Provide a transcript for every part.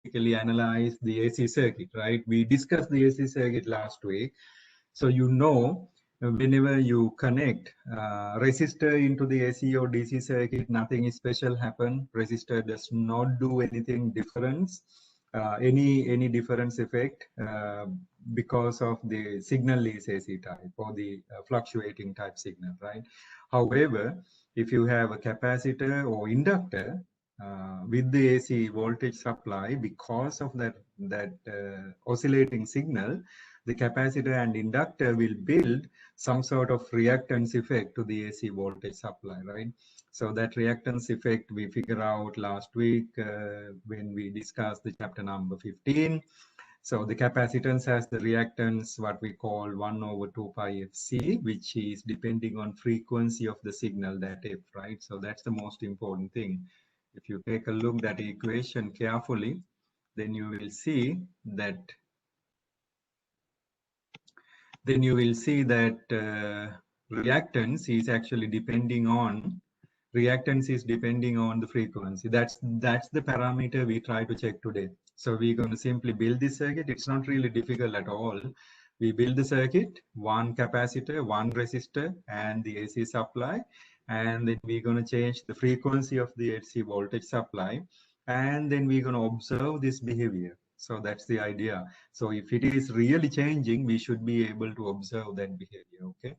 typically analyze the AC circuit, right? We discussed the AC circuit last week. So you know, whenever you connect resistor into the AC or DC circuit, nothing special happen. Resistor does not do anything difference, any difference effect because of the signal is AC type or the fluctuating type signal, right? However, if you have a capacitor or inductor with the AC voltage supply, because of that oscillating signal, the capacitor and inductor will build some sort of reactance effect to the AC voltage supply, right? So that reactance effect we figure out last week when we discussed the chapter number 15. So the capacitance has the reactance, what we call 1 over 2 pi fc, which is depending on frequency of the signal, that f, right? So that's the most important thing. If you take a look at the equation carefully, then you will see that reactance is actually depending on the frequency. That's the parameter we try to check today. So we're going to simply build this circuit. It's not really difficult at all. We build the circuit, one capacitor, one resistor, and the AC supply, and then we're going to change the frequency of the AC voltage supply, and then we're going to observe this behavior. So that's the idea. So if it is really changing, we should be able to observe that behavior, okay?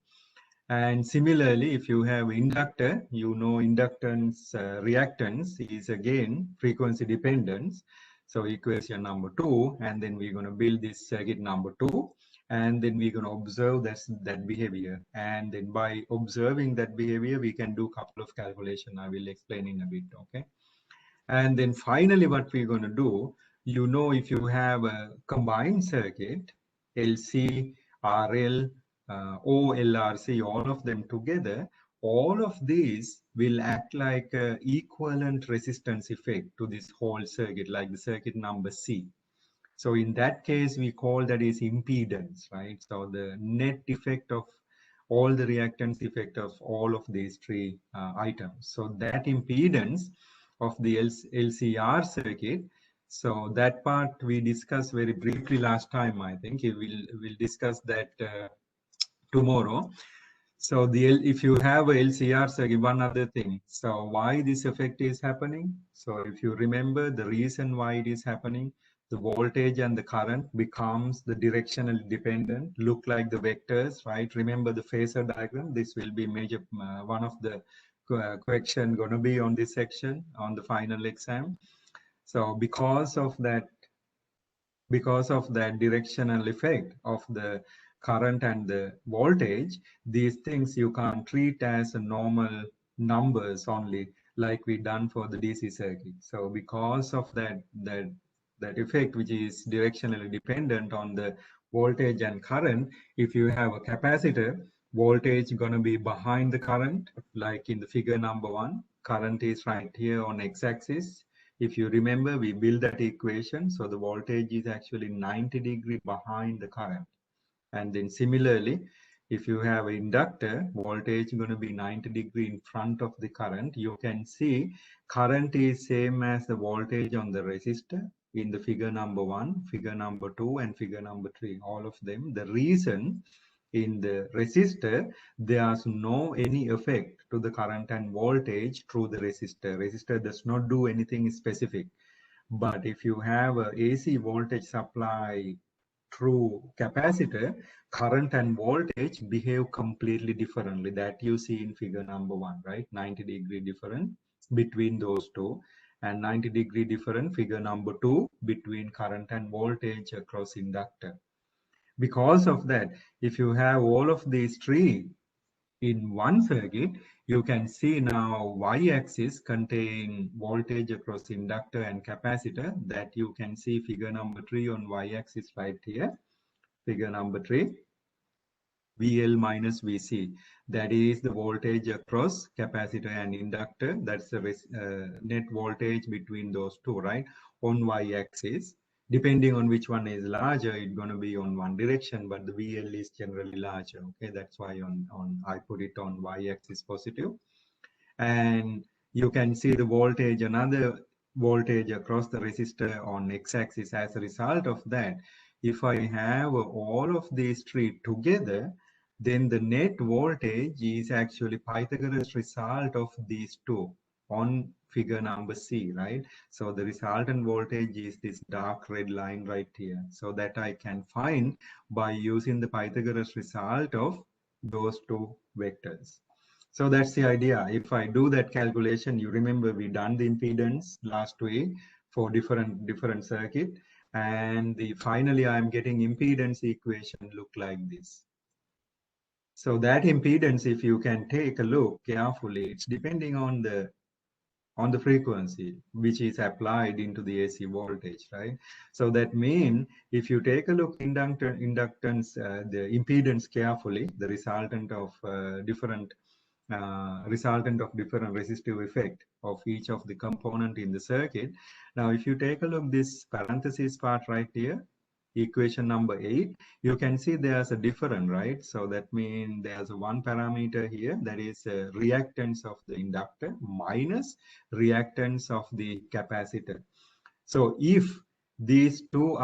And similarly, if you have inductor, you know inductance reactance is again frequency dependence. So equation number 2, and then we're going to build this circuit number 2, and then we're going to observe that behavior. And then by observing that behavior, we can do a couple of calculations. I will explain in a bit, okay? And then finally, what we're going to do, you know, if you have a combined circuit, LC, RL, or LRC, all of them together, all of these will act like an equivalent resistance effect to this whole circuit, like the circuit number C. So in that case, we call that is impedance, right? So the net effect of all the reactance effect of all of these three items. So that impedance of the LCR circuit, so that part we discussed very briefly last time, I think. We'll discuss that tomorrow. So if you have a LCR circuit, one other thing. So why this effect is happening? So if you remember the reason why it is happening, the voltage and the current becomes the directionally dependent, look like the vectors, right? Remember the phasor diagram. This will be major one of the question going to be on this section on the final exam. So because of that directional effect of the current and the voltage, these things you can't treat as a normal numbers only, like we done for the DC circuit. So because of that effect, which is directionally dependent on the voltage and current, if you have a capacitor, voltage going to be behind the current, like in the figure number 1. Current is right here on x-axis. If you remember, we built that equation. So the voltage is actually 90 degrees behind the current. And then similarly, if you have an inductor, voltage is going to be 90 degrees in front of the current. You can see current is same as the voltage on the resistor in the figure number 1, figure number 2, and figure number 3, all of them. The reason in the resistor, there's no any effect to the current and voltage through the resistor. Resistor does not do anything specific. But if you have a AC voltage supply through capacitor, current and voltage behave completely differently. That you see in figure number 1, right? 90 degree difference between those two, and 90 degree different figure number 2 between current and voltage across inductor. Because of that, if you have all of these three in one circuit, you can see now y-axis contain voltage across inductor and capacitor, that you can see figure number 3 on y-axis right here. Figure number 3, VL minus VC. That is the voltage across capacitor and inductor. That's the net voltage between those two, right? On y-axis. Depending on which one is larger, it's going to be on one direction, but the VL is generally larger. Okay, that's why I put it on y-axis positive. And you can see the voltage, another voltage across the resistor on x-axis. As a result of that, if I have all of these three together, then the net voltage is actually Pythagoras result of these two on figure number C, right? So the resultant voltage is this dark red line right here. So that I can find by using the Pythagoras result of those two vectors. So that's the idea. If I do that calculation, you remember we done the impedance last week for different circuit, and finally I'm getting impedance equation look like this. So that impedance, if you can take a look carefully, it's depending on the frequency which is applied into the AC voltage, right? So that means if you take a look inductance, the impedance carefully, the resultant of different resistive effect of each of the component in the circuit. Now, if you take a look this parenthesis part right here, equation number 8, you can see there's a difference, right? So that means there's one parameter here that is reactance of the inductor minus reactance of the capacitor. So if these two,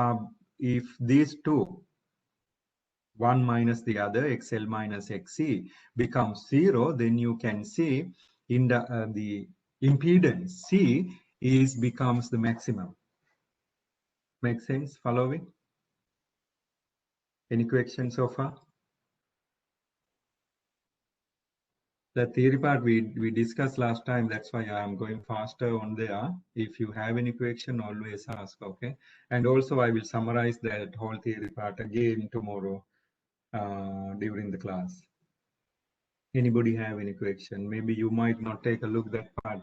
one minus the other, XL minus XC becomes 0, then you can see in the impedance C becomes the maximum. Make sense? Following? Any questions so far? The theory part we discussed last time, that's why I'm going faster on there. If you have any question, always ask, okay? And also I will summarize that whole theory part again tomorrow during the class. Anybody have any question? Maybe you might not take a look that part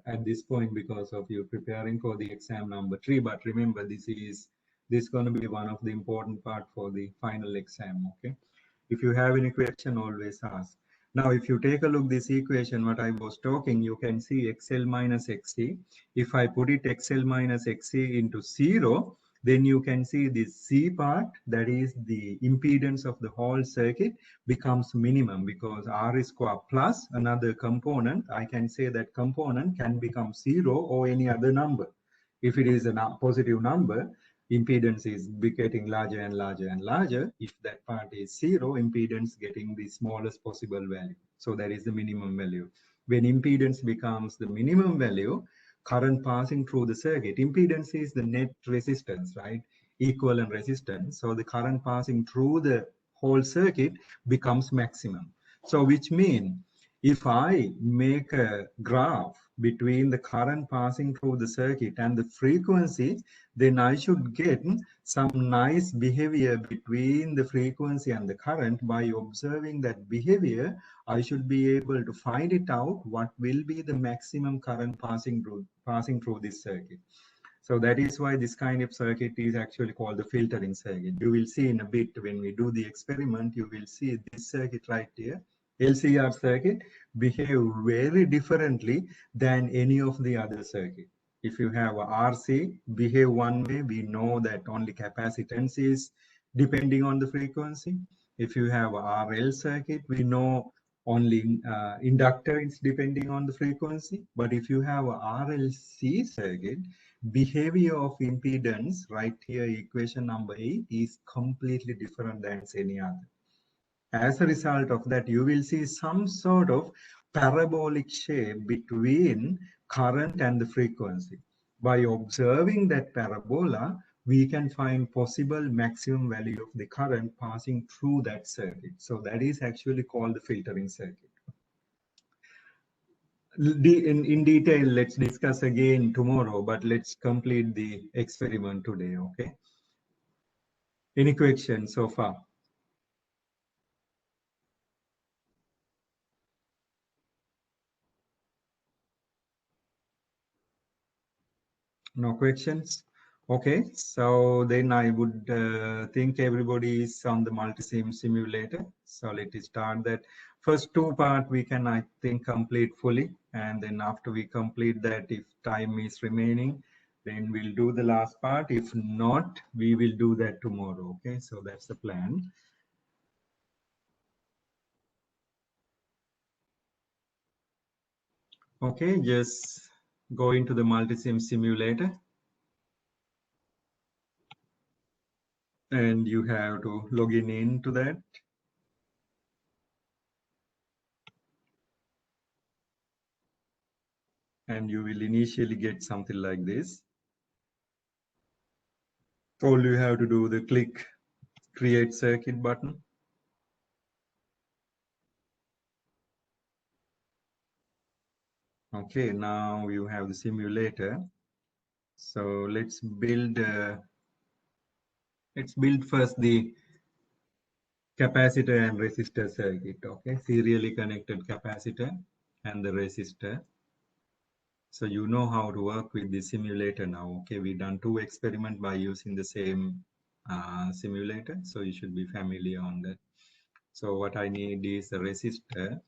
at this point because of you preparing for the exam number 3. But remember, this is going to be one of the important part for the final exam. Okay. If you have any question, always ask. Now, if you take a look this equation, what I was talking, you can see XL minus XC. If I put it XL minus XC into 0, then you can see this C part, that is the impedance of the whole circuit, becomes minimum because R square plus another component. I can say that component can become 0 or any other number. If it is a positive number, impedance is getting larger and larger and larger. If that part is 0, impedance getting the smallest possible value. So that is the minimum value. When impedance becomes the minimum value, current passing through the circuit, impedance is the net resistance, right? Equivalent resistance. So the current passing through the whole circuit becomes maximum. So which means if I make a graph between the current passing through the circuit and the frequency, then I should get some nice behavior between the frequency and the current. By observing that behavior, I should be able to find it out what will be the maximum current passing through this circuit. So that is why this kind of circuit is actually called the filtering circuit. You will see in a bit when we do the experiment, you will see this circuit right here, LCR circuit, behave very differently than any of the other circuit. If you have a RC behave one way, we know that only capacitance is depending on the frequency. If you have a RL circuit, we know only inductor is depending on the frequency. But if you have a RLC circuit, behavior of impedance right here, equation number 8, is completely different than any other. As a result of that, you will see some sort of parabolic shape between current and the frequency. By observing that parabola, we can find possible maximum value of the current passing through that circuit. So that is actually called the filtering circuit. In detail, let's discuss again tomorrow, but let's complete the experiment today, okay? Any questions so far? No questions? Okay, so then I would think everybody is on the multi-sim simulator. So let us start that. First two part we can, I think, complete fully. And then after we complete that, if time is remaining, then we'll do the last part. If not, we will do that tomorrow. Okay, so that's the plan. Okay, just Go into the multisim simulator, and you have to log in into that. And you will initially get something like this. All you have to do the click create circuit button. Okay, now you have the simulator. So let's build first the capacitor and resistor circuit. Okay, serially connected capacitor and the resistor. So you know how to work with the simulator now. Okay, we done 2 experiments by using the same simulator, so you should be familiar on that. So what I need is a resistor.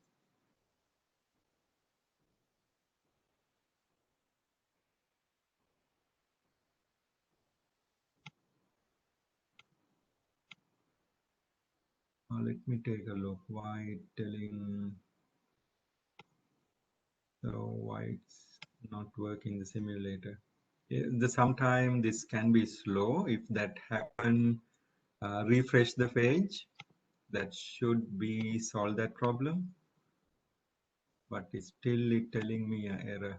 Let me take a look. Why telling? So why it's not working the simulator? Sometime this can be slow. If that happen, refresh the page. That should be solve that problem. But it's still telling me an error.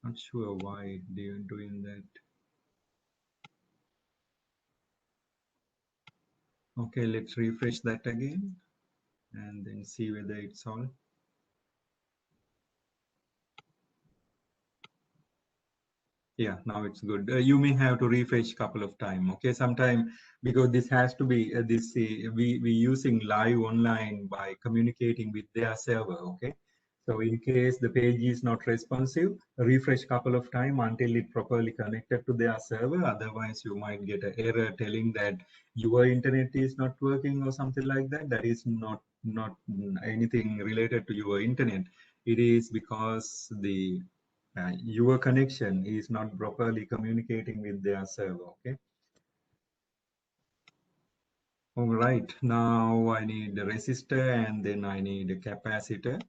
Not sure why they're doing that. Okay, let's refresh that again and then see whether it's solved. Yeah, now it's good. You may have to refresh couple of times. Okay, sometime because this has to be we using live online by communicating with their server. Okay, so in case the page is not responsive, refresh couple of times until it properly connected to their server. Otherwise, you might get an error telling that your internet is not working or something like that. That is not anything related to your internet. It is because your connection is not properly communicating with their server. Okay. All right. Now I need a resistor and then I need a capacitor.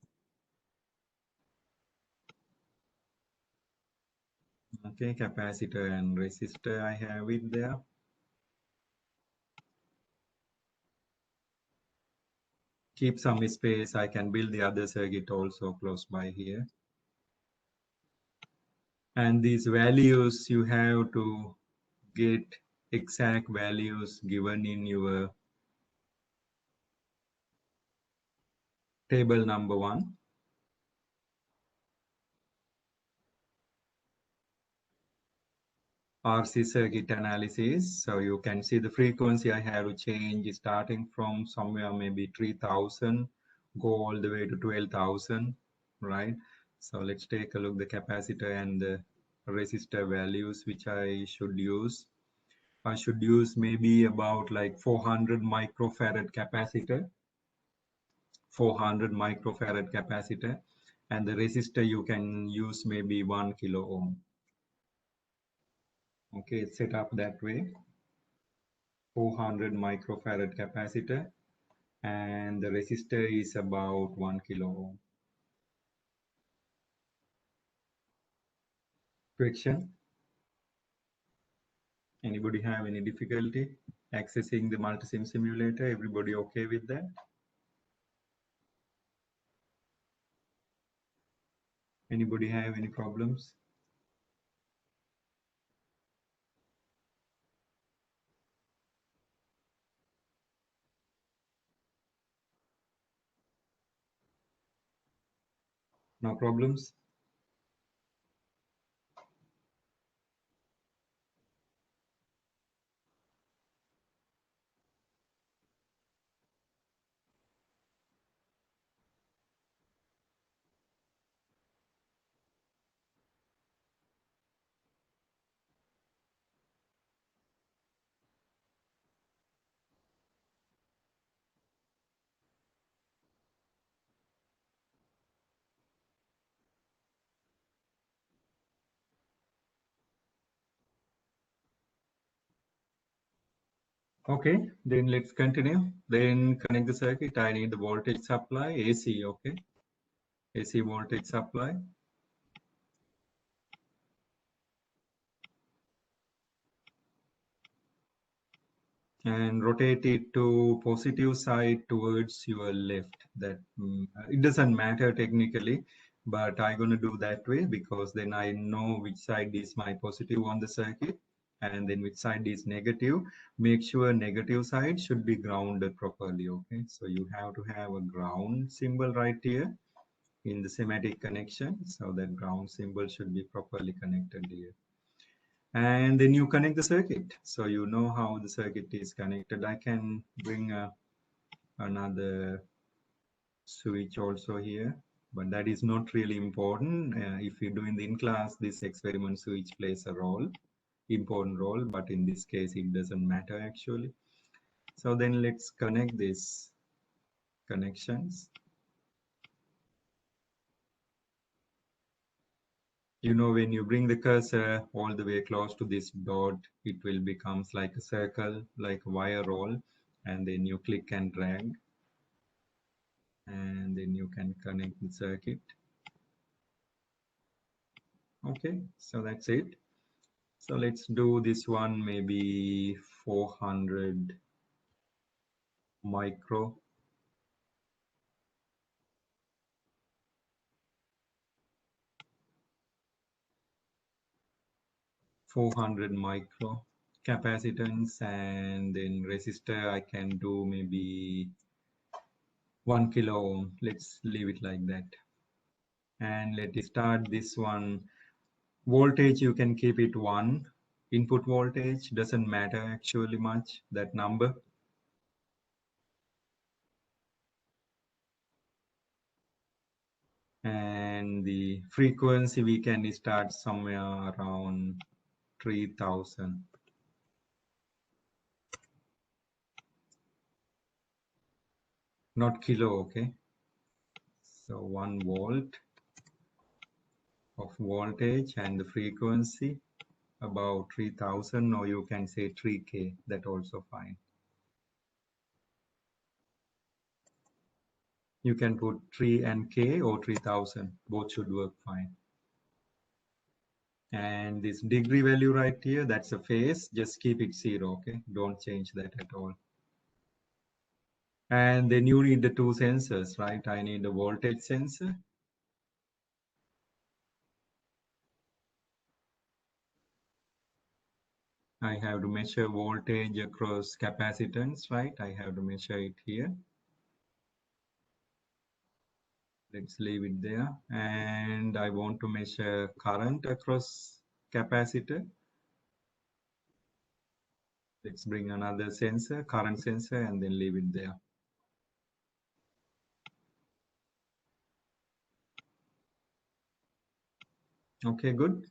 Okay, capacitor and resistor I have it there. Keep some space. I can build the other circuit also close by here. And these values you have to get exact values given in your table number 1. RC circuit analysis. So you can see the frequency I have to change starting from somewhere maybe 3000, go all the way to 12,000, right? So let's take a look the capacitor and the resistor values which I should use. I should use maybe about like 400 microfarad capacitor, 400 microfarad capacitor, and the resistor you can use maybe 1 kilo ohm. Okay, it's set up that way. 400 microfarad capacitor and the resistor is about 1 kilo ohm. Question? Anybody have any difficulty accessing the multisim simulator? Everybody okay with that? Anybody have any problems? No problems? Okay, then let's continue. Then connect the circuit. I need the voltage supply, AC, okay? AC voltage supply. And rotate it to positive side towards your left. That it doesn't matter technically, but I'm going to do that way because then I know which side is my positive on the circuit and then which side is negative. Make sure negative side should be grounded properly. Okay, so you have to have a ground symbol right here in the schematic connection, so that ground symbol should be properly connected here. And then you connect the circuit, so you know how the circuit is connected. I can bring another switch also here, but that is not really important. If you do in the in-class, this experiment switch plays a important role, but in this case it doesn't matter actually. So then let's connect these connections. You know, when you bring the cursor all the way close to this dot, it will becomes like a circle, like a wire roll, and then you click and drag, and then you can connect the circuit. Okay, so that's it. So let's do this one, maybe 400 micro. 400 micro capacitance, and then resistor I can do maybe 1 kilo ohm. Let's leave it like that. And let us start this one. Voltage you can keep it 1. Input voltage doesn't matter actually much, that number. And the frequency we can start somewhere around 3000. Not kilo, okay? So 1 volt of voltage and the frequency about 3000, or you can say 3K, that also fine. You can put 3 and K or 3000, both should work fine. And this degree value right here, that's a phase, just keep it 0, okay? Don't change that at all. And then you need the 2 sensors, right? I need the voltage sensor. I have to measure voltage across capacitance, right? I have to measure it here. Let's leave it there. And I want to measure current across capacitor. Let's bring another sensor, current sensor, and then leave it there. Okay, good.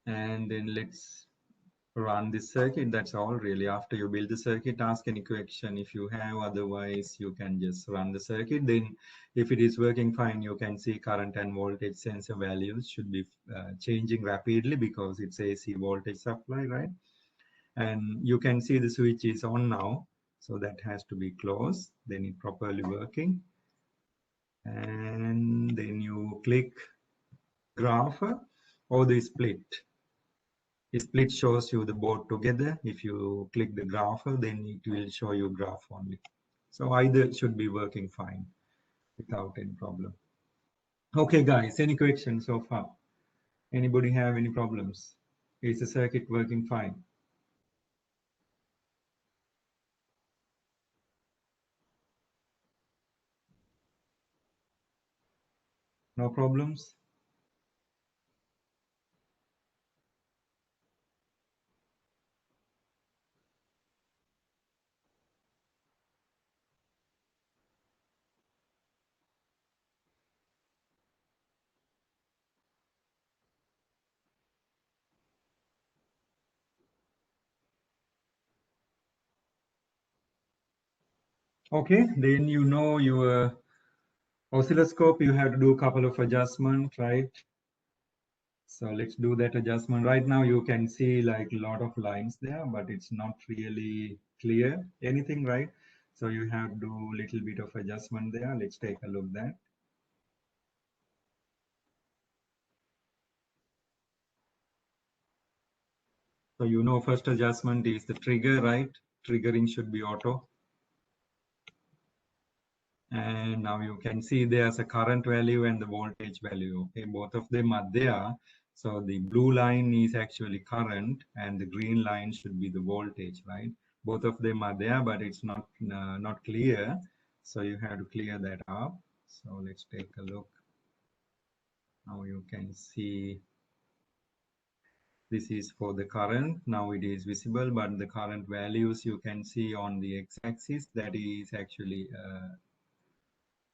And then let's run this circuit. That's all really. After you build the circuit, ask any question if you have. Otherwise, you can just run the circuit. Then if it is working fine, you can see current and voltage sensor values should be changing rapidly because it's AC voltage supply, right? And you can see the switch is on now. So that has to be closed. Then it properly working. And then you click graph or the split. Split shows you the board together. If you click the graph, then it will show you graph only. So either should be working fine without any problem. Okay, guys, any questions so far? Anybody have any problems? Is the circuit working fine? No problems? Okay, then you know your oscilloscope, you have to do a couple of adjustments, right? So let's do that adjustment. Right now you can see like a lot of lines there, but it's not really clear anything, right? So you have to do a little bit of adjustment there. Let's take a look at that. So you know first adjustment is the trigger, right? Triggering should be auto. And now you can see there's a current value and the voltage value. Okay, both of them are there. So the blue line is actually current and the green line should be the voltage, right? Both of them are there, but it's not clear. So you have to clear that up. So let's take a look. Now you can see this is for the current. Now it is visible, but the current values you can see on the x-axis, that is actually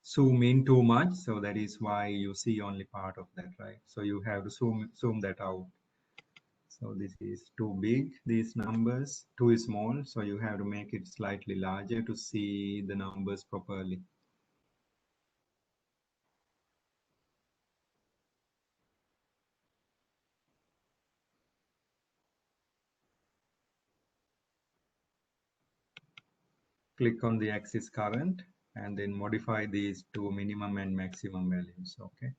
zoom in too much, so that is why you see only part of that, right? So you have to zoom that out. So this is too big, these numbers, too small, so you have to make it slightly larger to see the numbers properly. Click on the axis current and then modify these to minimum and maximum values. Okay.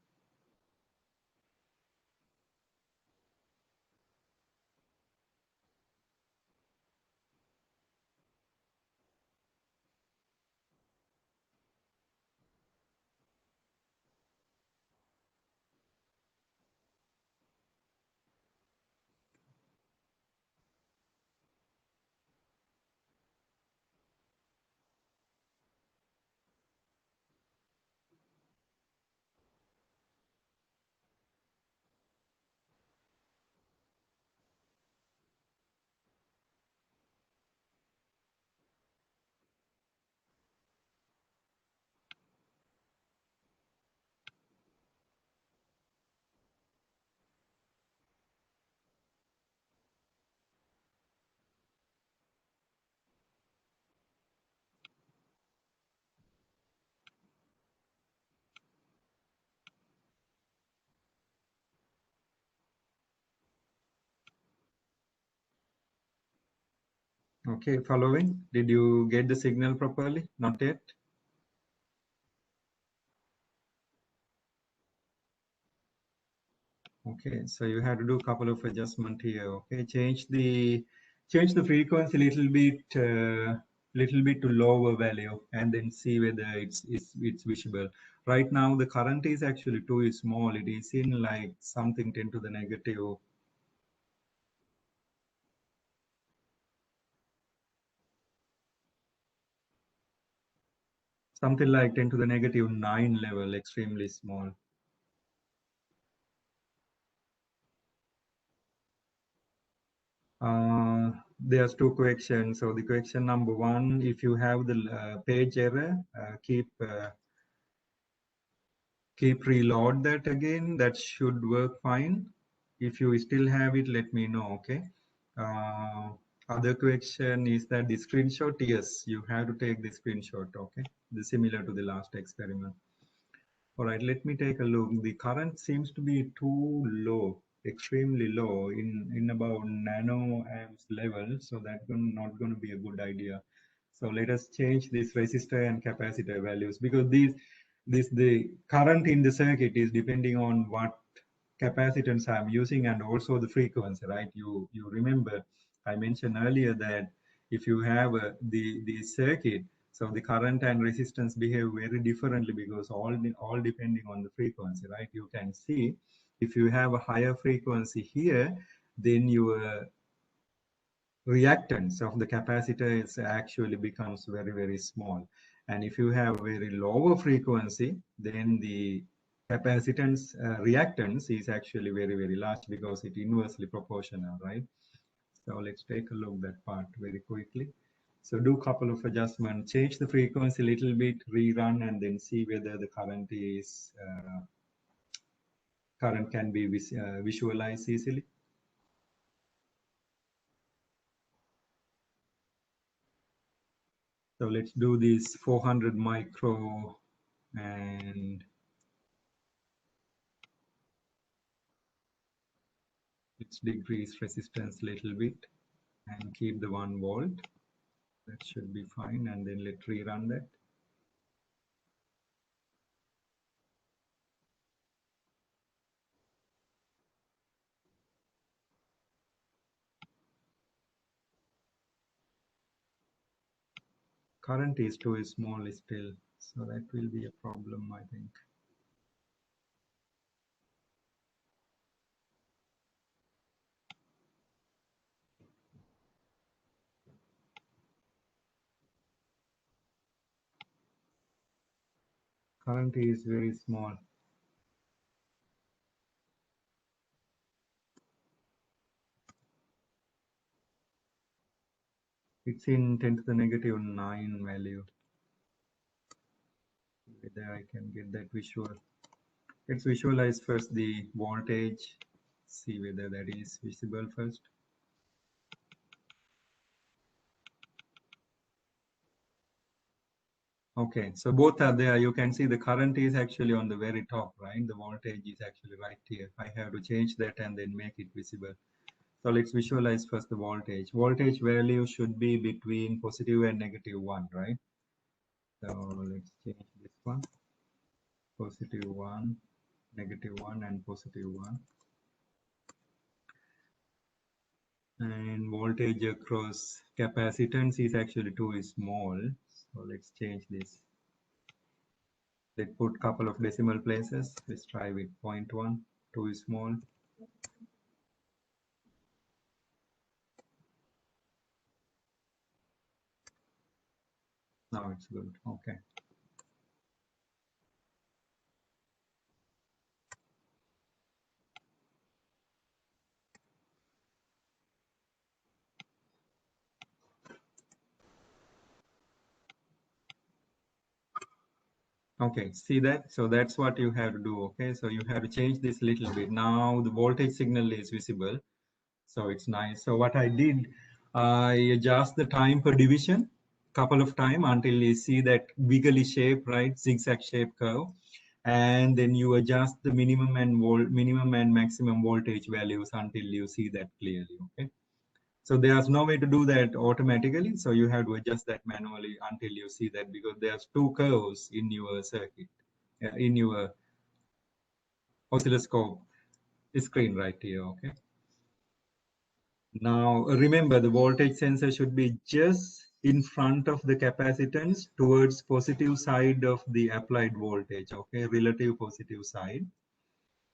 Okay, following. Did you get the signal properly? Not yet. Okay, so you have to do a couple of adjustment here. Okay, change the frequency little bit to lower value, and then see whether it's visible. Right now, the current is actually too small. It is in like something 10 to the negative. Something like 10 to the negative 9 level, extremely small. There's two questions. So the question number one, if you have the page error, keep reload that again. That should work fine. If you still have it, let me know. Okay. Uh, Other question is that the screenshot. Yes, you have to take the screenshot. Okay, the similar to the last experiment. All right, let me take a look. The current seems to be too low, extremely low in about nano amps level. So that's not going to be a good idea. So let us change this resistor and capacitor values, because the current in the circuit is depending on what capacitance I'm using and also the frequency, right? You remember I mentioned earlier that if you have the circuit, so the current and resistance behave very differently, because all depending on the frequency, right? You can see if you have a higher frequency here, then your reactance of the capacitor is actually becomes very small. And if you have very lower frequency, then the capacitance reactance is actually very large, because it inversely proportional, right? So let's take a look at that part very quickly. So do a couple of adjustments, change the frequency a little bit, rerun, and then see whether the current can be visualized easily. So let's do this 400 micro and Let's decrease resistance a little bit and keep the 1 volt. That should be fine, and then let's rerun that. Current is too small still, so that will be a problem, I think. Current is very small. It's in 10 to the negative 9 value. Whether I can get that visual. Let's visualize first the voltage, see whether that is visible first. Okay, so both are there. You can see the current is actually on the very top, right? The voltage is actually right here. I have to change that and then make it visible. So let's visualize first the voltage. Voltage value should be between positive and negative 1, right? So let's change this one. Positive 1, negative 1, and positive 1. And voltage across capacitance is actually too small. So let's change this. Let's put couple of decimal places. Let's try with 0.1, too small. Now it's good. Okay. Okay, see that? So that's what you have to do. Okay, so you have to change this little bit. Now the voltage signal is visible. So it's nice. So what I did, I adjust the time per division couple of time until you see that wiggly shape, right? Zigzag shape curve. And then you adjust the minimum and maximum voltage values until you see that clearly. Okay. So there's no way to do that automatically. So you have to adjust that manually until you see that, because there's two curves in your circuit, in your oscilloscope screen right here. Okay. Now remember, the voltage sensor should be just in front of the capacitance towards positive side of the applied voltage. Okay, relative positive side.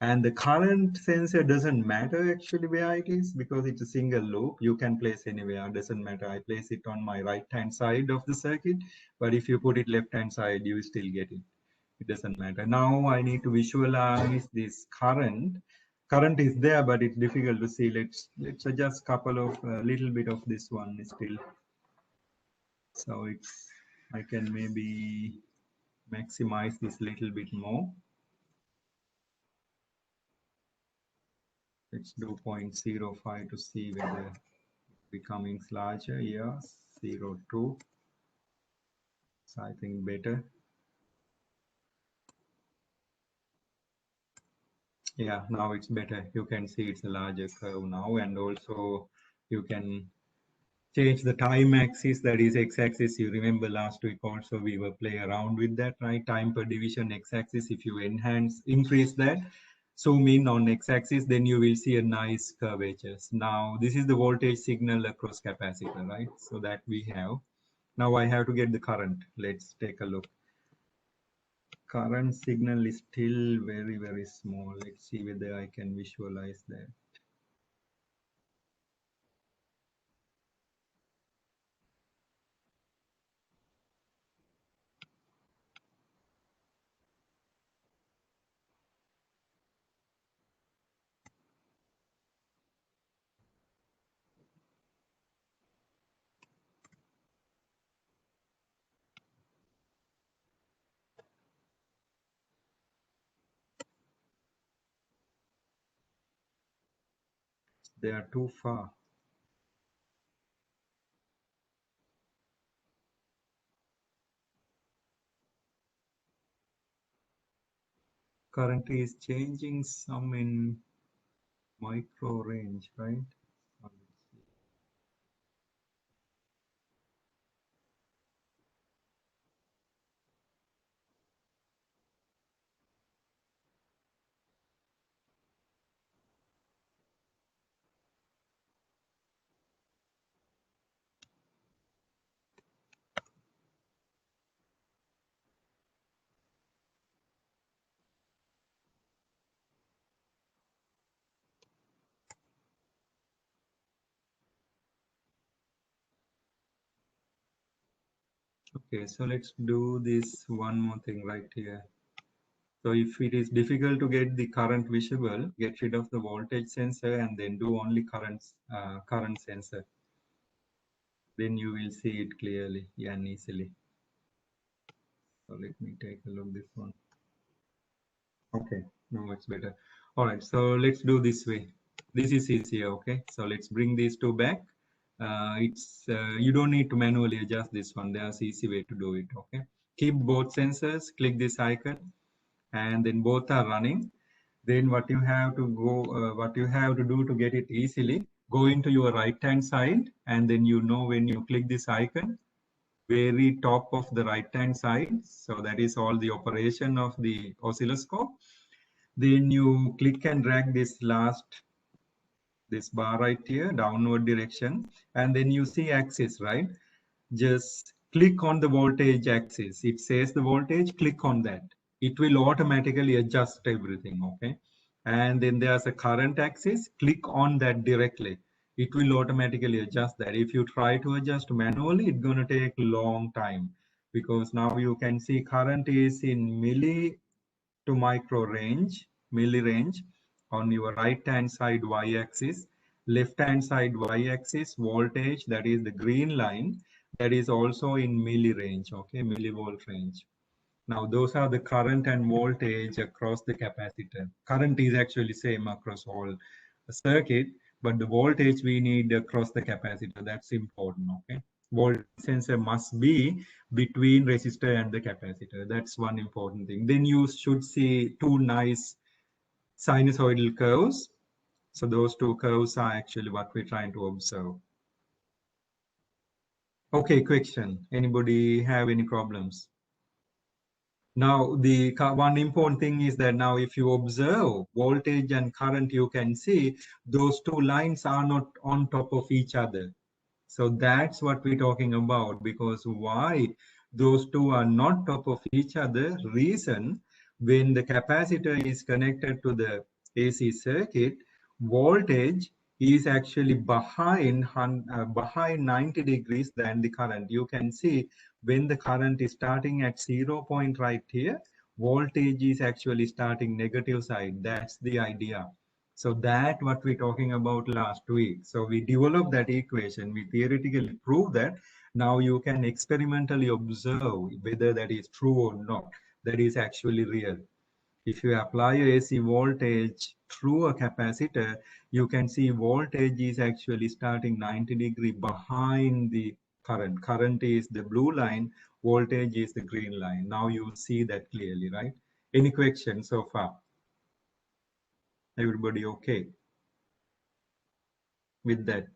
And the current sensor doesn't matter actually where it is, because it's a single loop. You can place anywhere, doesn't matter. I place it on my right hand side of the circuit, but if you put it left hand side, you still get it. It doesn't matter. Now I need to visualize this current. Current is there, but it's difficult to see. Let's adjust couple of little bit of this one still. So it's, I can maybe maximize this little bit more. Let's do 0.05 to see whether it becoming larger. Yeah, 0.2. So I think better. Yeah, now it's better. You can see it's a larger curve now, and also you can change the time axis, that is x-axis. You remember last week also we were playing around with that, right? Time per division x-axis. If you increase that, zoom in on x-axis, then you will see a nice curvatures. Now this is the voltage signal across capacitor, right? So that we have. Now I have to get the current. Let's take a look. Current signal is still very, very small. Let's see whether I can visualize that. They are too far. Current is changing some in micro range, right? Okay, so let's do this one more thing right here. So if it is difficult to get the current visible, get rid of the voltage sensor and then do only current sensor. Then you will see it clearly and easily. So let me take a look this one. Okay, now it's better. All right, so let's do this way. This is easier, okay? So let's bring these two back. You don't need to manually adjust this one. There's easy way to do it, okay? Keep both sensors, click this icon, and then both are running. Then what you have to do to get it easily, go into your right-hand side, and then you know when you click this icon, very top of the right-hand side. So that is all the operation of the oscilloscope. Then you click and drag this bar right here, downward direction, and then you see axis, right? Just click on the voltage axis. It says the voltage, click on that. It will automatically adjust everything, okay? And then there's a current axis, click on that directly. It will automatically adjust that. If you try to adjust manually, it's going to take a long time because now you can see current is in milli to micro range, milli range on your right hand side y-axis, left hand side y-axis voltage, that is the green line, that is also in milli range, okay, millivolt range. Now those are the current and voltage across the capacitor. Current is actually same across all the circuit, but the voltage we need across the capacitor, that's important, okay. Voltage sensor must be between resistor and the capacitor. That's one important thing. Then you should see two nice sinusoidal curves. So those two curves are actually what we're trying to observe. Okay, question. Anybody have any problems? Now, the one important thing is that now if you observe voltage and current, you can see those two lines are not on top of each other. So that's what we're talking about, because why those two are not top of each other. Reason, when the capacitor is connected to the AC circuit, voltage is actually behind 90 degrees than the current. You can see when the current is starting at 0 point right here, voltage is actually starting negative side. That's the idea. So that what we're talking about last week. So we developed that equation. We theoretically prove that. Now you can experimentally observe whether that is true or not. That is actually real. If you apply a AC voltage through a capacitor, you can see voltage is actually starting 90 degree behind the current. Current is the blue line, voltage is the green line. Now you see that clearly, right? Any questions so far? Everybody okay with that?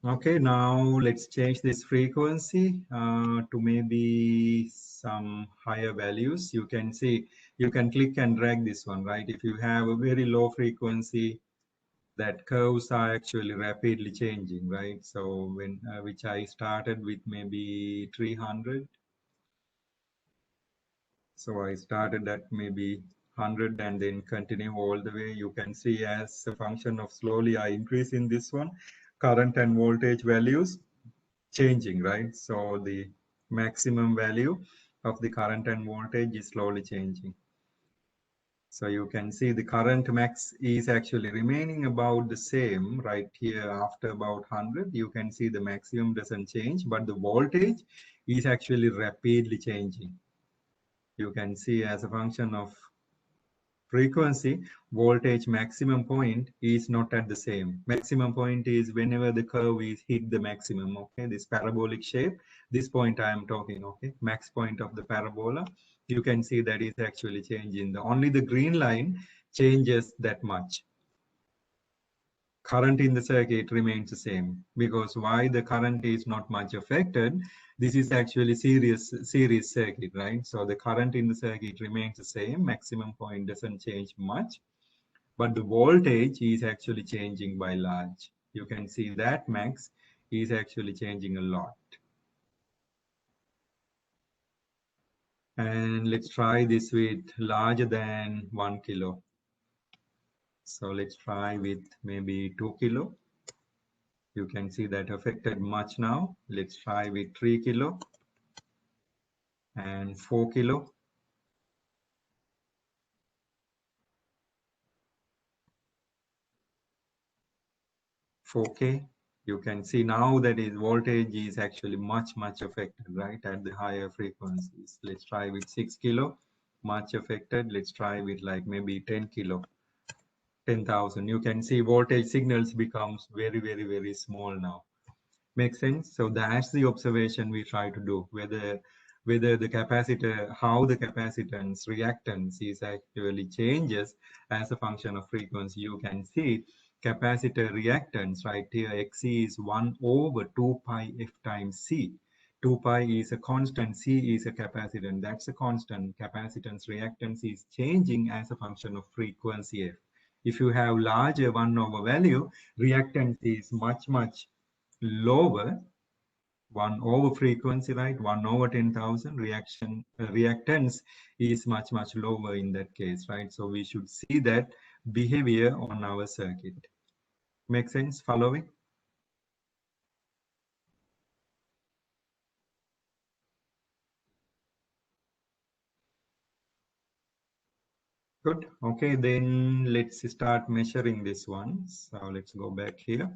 Okay, now let's change this frequency to maybe some higher values. You can see, you can click and drag this one, right? If you have a very low frequency, that curves are actually rapidly changing, right? So when, which I started with maybe 300. So I started at maybe 100 and then continue all the way. You can see as a function of slowly I increase in this one, current and voltage values changing, right? So the maximum value of the current and voltage is slowly changing. So you can see the current max is actually remaining about the same right here after about 100. You can see the maximum doesn't change, but the voltage is actually rapidly changing. You can see as a function of frequency, voltage maximum point is not at the same. Maximum point is whenever the curve is hit the maximum, okay? This parabolic shape, this point I am talking, okay? Max point of the parabola, you can see that is actually changing. Only the green line changes that much. Current in the circuit remains the same, because why the current is not much affected, this is actually series circuit, right? So the current in the circuit remains the same, maximum point doesn't change much, but the voltage is actually changing by large. You can see that max is actually changing a lot. And let's try this with larger than 1 kilo. So let's try with maybe 2 kilo. You can see that affected much now. Let's try with 3 kilo and 4 kilo. 4K. You can see now that is voltage is actually much affected, right, at the higher frequencies. Let's try with 6 kilo, much affected. Let's try with like maybe 10 kilo, 10,000. You can see voltage signals becomes very small now. Makes sense? So that's the observation we try to do, whether the capacitor, how the capacitance reactance is actually changes as a function of frequency. You can see capacitor reactance right here, Xc is 1 over 2 pi f times C. 2 pi is a constant, C is a capacitance. That's a constant. Capacitance reactance is changing as a function of frequency f. If you have larger 1 over value, reactance is much lower. 1 over frequency, right? 1 over 10,000 reactance is much lower in that case, right? So we should see that behavior on our circuit. Make sense? Following? Good. Okay, then let's start measuring this one. So let's go back here.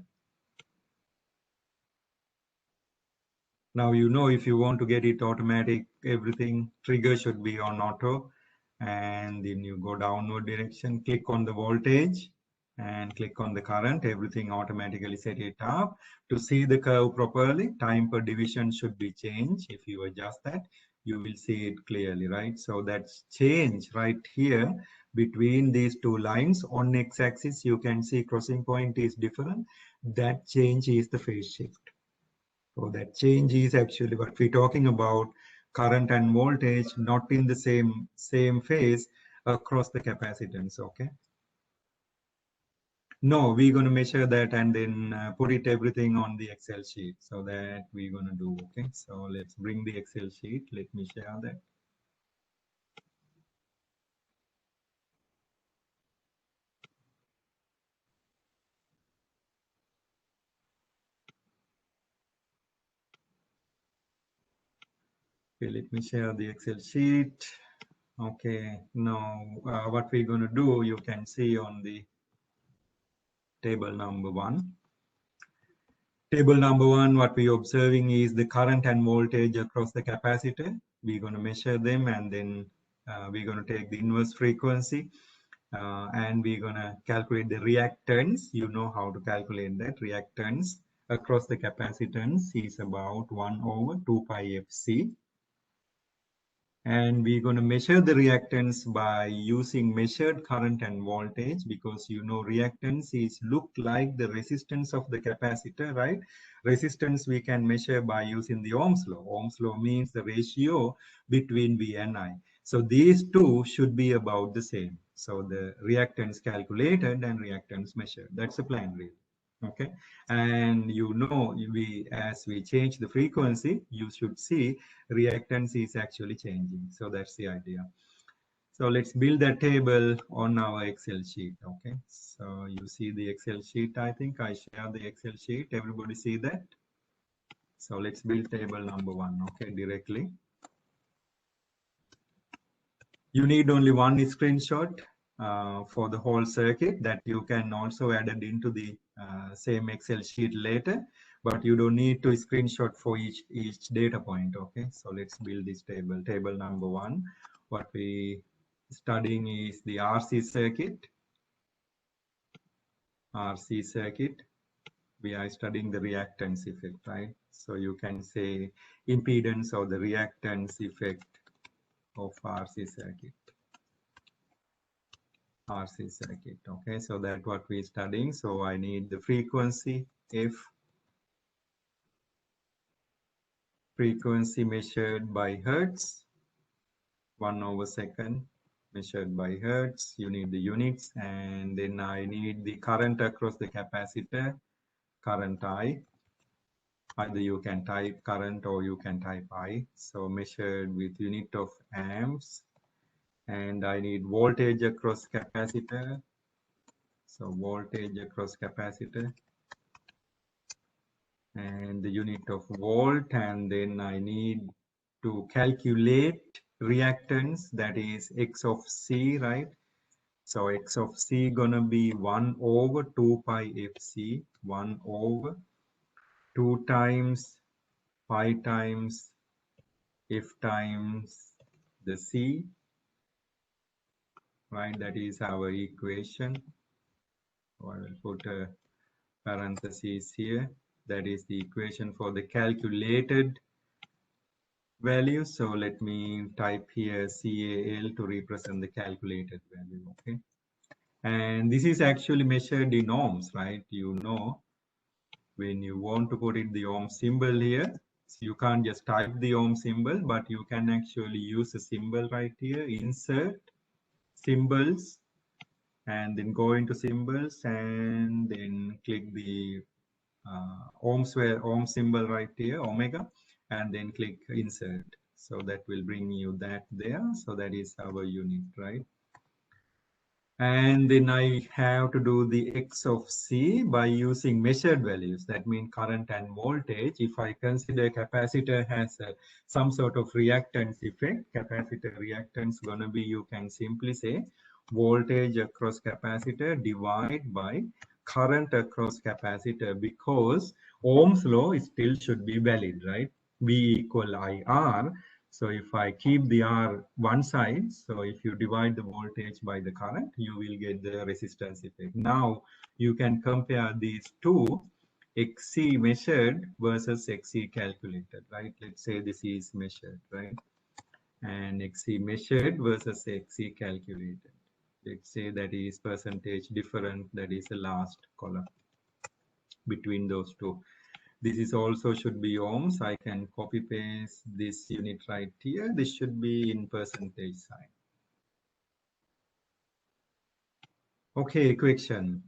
Now, you know, if you want to get it automatic, everything trigger should be on auto. And then you go downward direction, click on the voltage and click on the current. Everything automatically set it up. To see the curve properly, time per division should be changed. If you adjust that, you will see it clearly, right? So that's change right here between these two lines. On x-axis, you can see crossing point is different. That change is the phase shift. So that change is actually what we're talking about, current and voltage not in the same phase across the capacitance, okay? No, we're going to measure that and then put it everything on the Excel sheet. So that we're going to do, okay? So let's bring the Excel sheet. Let me share that. Okay, let me share the Excel sheet. Okay, now what we're going to do, you can see on the table number 1. Table number 1, what we're observing is the current and voltage across the capacitor. We're going to measure them and then we're going to take the inverse frequency and we're going to calculate the reactance. You know how to calculate that. Reactance across the capacitance is about 1 over 2 pi fc. And we're going to measure the reactance by using measured current and voltage, because you know reactance is look like the resistance of the capacitor, right? Resistance we can measure by using the Ohm's law. Ohm's law means the ratio between V and I. So these two should be about the same. So the reactance calculated and reactance measured. That's the plan really. Okay, and you know, as we change the frequency, you should see reactance is actually changing. So that's the idea. So let's build that table on our Excel sheet. Okay, so you see the Excel sheet. I think I share the Excel sheet. Everybody see that? So let's build table number 1. Okay, directly. You need only one screenshot for the whole circuit that you can also add it into the same Excel sheet later, but you don't need to screenshot for each data point. Okay, so let's build this table number 1. What we studying is the RC circuit. RC circuit, we are studying the reactance effect, right? So you can say impedance or the reactance effect of RC circuit. RC circuit, okay? So that's what we're studying. So I need the frequency, F, frequency measured by Hertz, 1/second measured by Hertz. You need the units, and then I need the current across the capacitor, current I. Either you can type current or you can type I. So measured with unit of amps. And I need voltage across capacitor. So voltage across capacitor. And the unit of volt. And then I need to calculate reactance, that is X of C, right? So X of C gonna be 1/2 pi FC, 1/2 times pi times F times the C, right? That is our equation. So I will put a parenthesis here. That is the equation for the calculated value. So let me type here CAL to represent the calculated value, okay? And this is actually measured in ohms, right? You know, when you want to put in the ohm symbol here, so you can't just type the ohm symbol, but you can actually use a symbol right here, insert symbols, and then go into symbols and then click the ohm symbol right here, omega, and then click insert. So that will bring you that there. So that is our unit, right? And then I have to do the X of C by using measured values. That means current and voltage. If I consider capacitor has some sort of reactance effect, capacitor reactance gonna be, you can simply say voltage across capacitor divide by current across capacitor, because Ohm's law still should be valid, right? V equal IR. So if I keep the R one side, so if you divide the voltage by the current, you will get the resistance effect. Now you can compare these two, XC measured versus XC calculated, right? Let's say this is measured, right? And XC measured versus XC calculated. Let's say that is percentage different, that is the last column between those two. This is also should be ohms. I can copy paste this unit right here. This should be in percentage sign. Okay, question.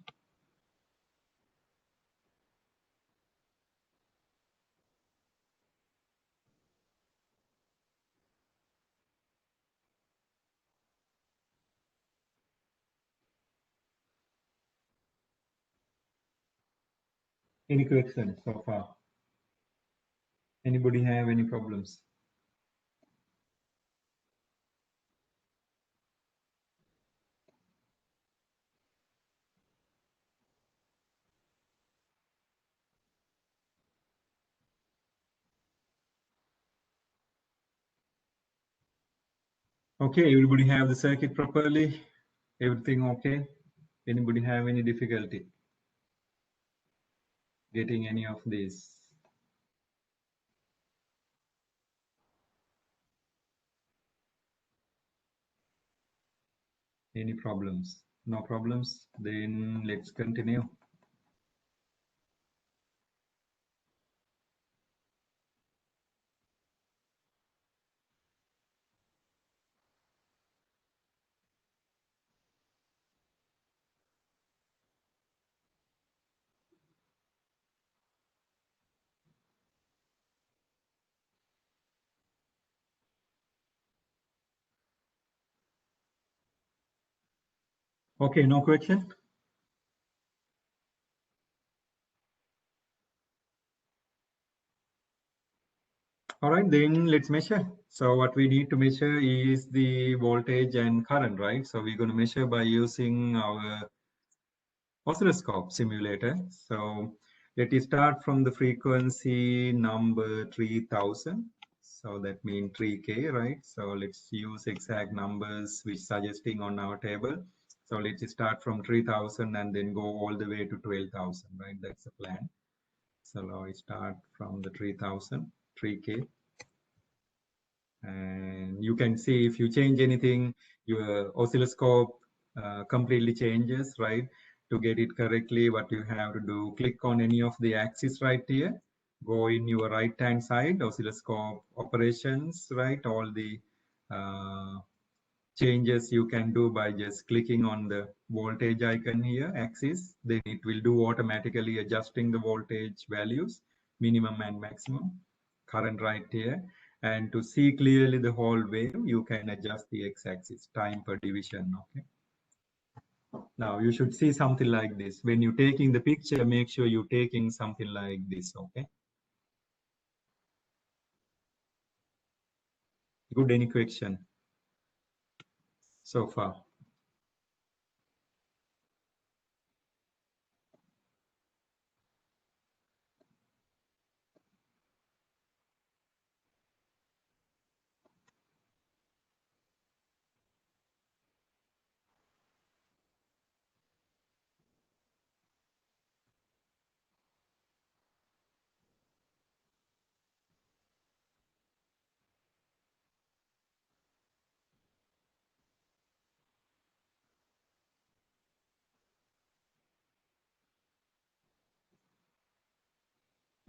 Any questions so far? Anybody have any problems? Okay, everybody have the circuit properly? Everything okay? Anybody have any difficulty getting any of these? Any problems? No problems? Then let's continue. Okay, no question? All right, then let's measure. So what we need to measure is the voltage and current, right? So we're going to measure by using our oscilloscope simulator. So let us start from the frequency number 3000. So that means 3K, right? So let's use exact numbers which suggesting on our table. So let's start from 3,000 and then go all the way to 12,000, right? That's the plan. So now we start from the 3,000, 3K. And you can see if you change anything, your oscilloscope completely changes, right? To get it correctly, what you have to do, click on any of the axis right here, go in your right hand side, oscilloscope operations, right? All the uh, changes you can do by just clicking on the voltage icon here, axis, then it will do automatically adjusting the voltage values, minimum and maximum, current right here. And to see clearly the whole wave, you can adjust the x-axis, time per division, okay? Now you should see something like this. When you're taking the picture, make sure you're taking something like this, okay? Good, any question so far?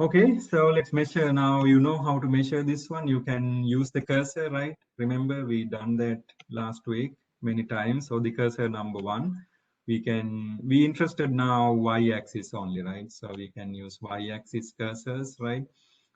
Okay, so let's measure now. You know how to measure this one. You can use the cursor, right? Remember, we done that last week many times. So the cursor number one, we interested now y-axis only, right? So we can use y-axis cursors, right?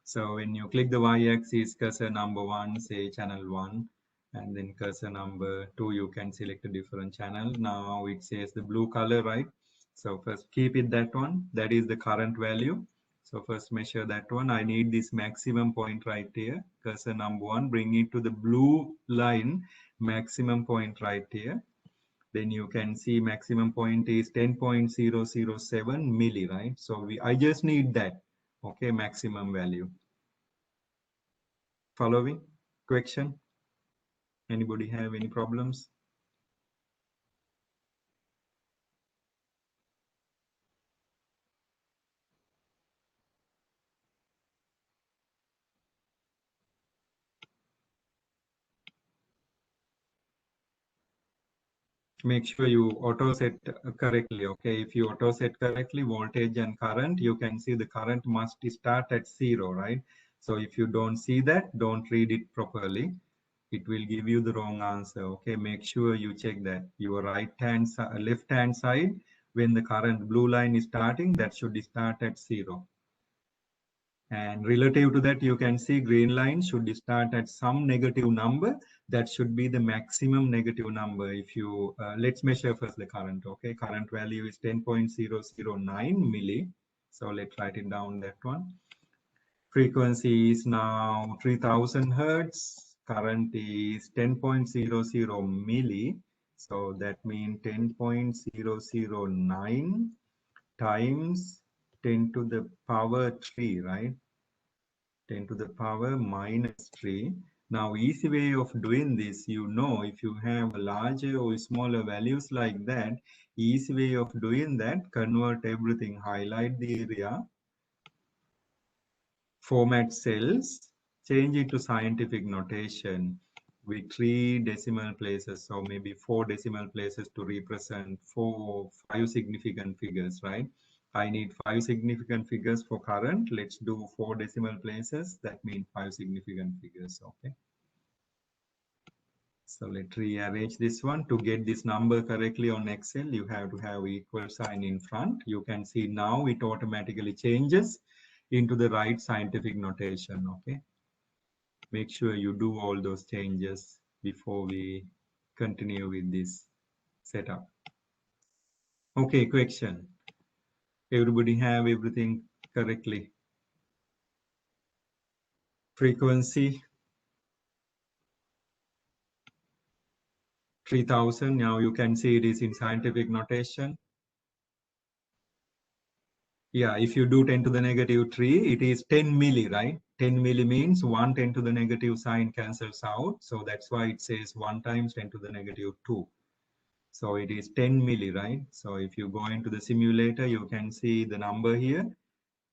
So when you click the y-axis cursor number one, say channel one, and then cursor number two, you can select a different channel. Now it says the blue color, right? So first keep it that one. That is the current value. So first measure that one. I need this maximum point right here. Cursor number one, bring it to the blue line, maximum point right here. Then you can see maximum point is 10.007 milli, right? So I just need that, okay, maximum value. Following? Question? Anybody have any problems? Make sure you auto set correctly, okay? If you auto set correctly, voltage and current, you can see the current must start at 0, right? So if you don't see that, don't read it properly. It will give you the wrong answer, okay? Make sure you check that. Your left hand side, when the current blue line is starting, that should start at 0. And relative to that, you can see green line should start at some negative number. That should be the maximum negative number. If you, let's measure first the current, okay? Current value is 10.009 milli. So let's write it down, that one. Frequency is now 3000 Hertz. Current is 10.00 milli. So that means 10.009 times 10 to the power 3, right? 10 to the power minus 3. Now, easy way of doing this, you know, if you have larger or smaller values like that, easy way of doing that, convert everything, highlight the area, format cells, change it to scientific notation with 3 decimal places, so maybe 4 decimal places to represent 5 significant figures, right? I need 5 significant figures for current. Let's do 4 decimal places. That means 5 significant figures, okay? So let's rearrange this one. To get this number correctly on Excel, you have to have equal sign in front. You can see now it automatically changes into the right scientific notation, okay? Make sure you do all those changes before we continue with this setup. Okay, question. Everybody have everything correctly? Frequency 3000. Now you can see it is in scientific notation. Yeah, if you do 10 to the negative 3, it is 10 milli, right? 10 milli means 1 10 to the negative sign cancels out. So that's why it says 1 times 10 to the negative 2. So it is 10 milli, right? So if you go into the simulator, you can see the number here,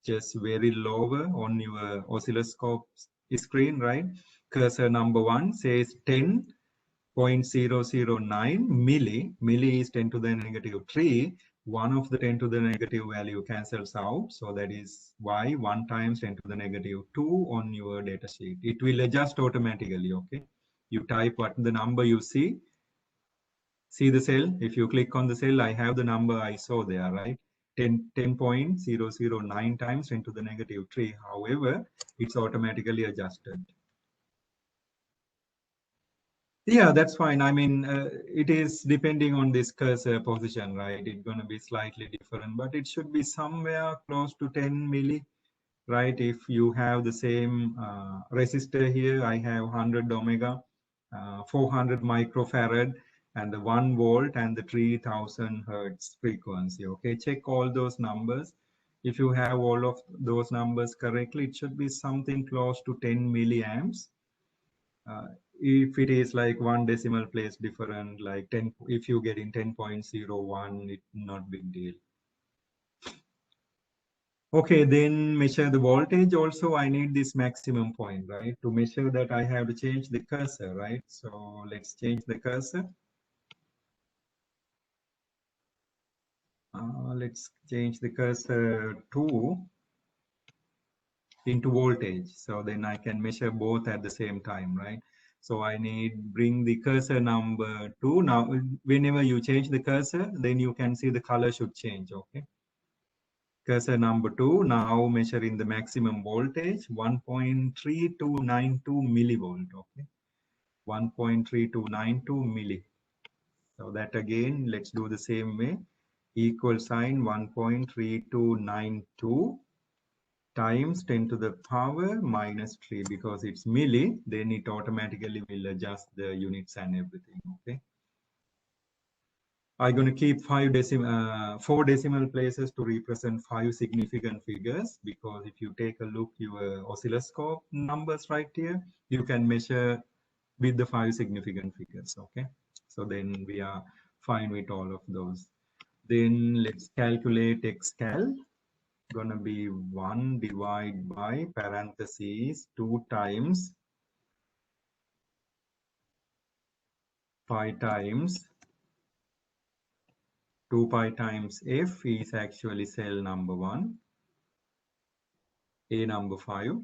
just very lower on your oscilloscope screen, right? Cursor number 1 says 10.009 milli. Milli is 10 to the negative 3. One of the 10 to the negative value cancels out. So that is why 1 times 10 to the negative 2 on your data sheet. It will adjust automatically, okay? You type what the number you see the cell. If you click on the cell, I have the number I saw there, right? 10.009 times 10 to the negative 3. However, it's automatically adjusted. Yeah, that's fine. I mean, it is depending on this cursor position, right? It's going to be slightly different, but it should be somewhere close to 10 milli, right? If you have the same resistor here, I have 100 omega, 400 microfarad, and the 1 volt and the 3000 hertz frequency. Okay, check all those numbers. If you have all of those numbers correctly, it should be something close to 10 milliamps. If it is like one decimal place different, like 10, if you get in 10.01, it's not big deal. Okay, then measure the voltage. Also, I need this maximum point, right? To measure that, I have to change the cursor, right? So let's change the cursor. Let's change the cursor to into voltage. So then I can measure both at the same time, right? So I need bring the cursor number 2. Now, whenever you change the cursor, then you can see the color should change, okay? Cursor number 2, now measuring the maximum voltage, 1.3292 millivolt, okay? 1.3292 milli. So that again, let's do the same way. Equal sign 1.3292 times 10 to the power minus 3, because it's milli, then it automatically will adjust the units and everything, okay? I'm going to keep 4 decimal places to represent 5 significant figures, because if you take a look your oscilloscope numbers right here, you can measure with the 5 significant figures, okay? So then we are fine with all of those. Then let's calculate xcal. Gonna be 1 divided by parentheses 2 times 5 times 2 pi times f is actually cell number 1, A number 5,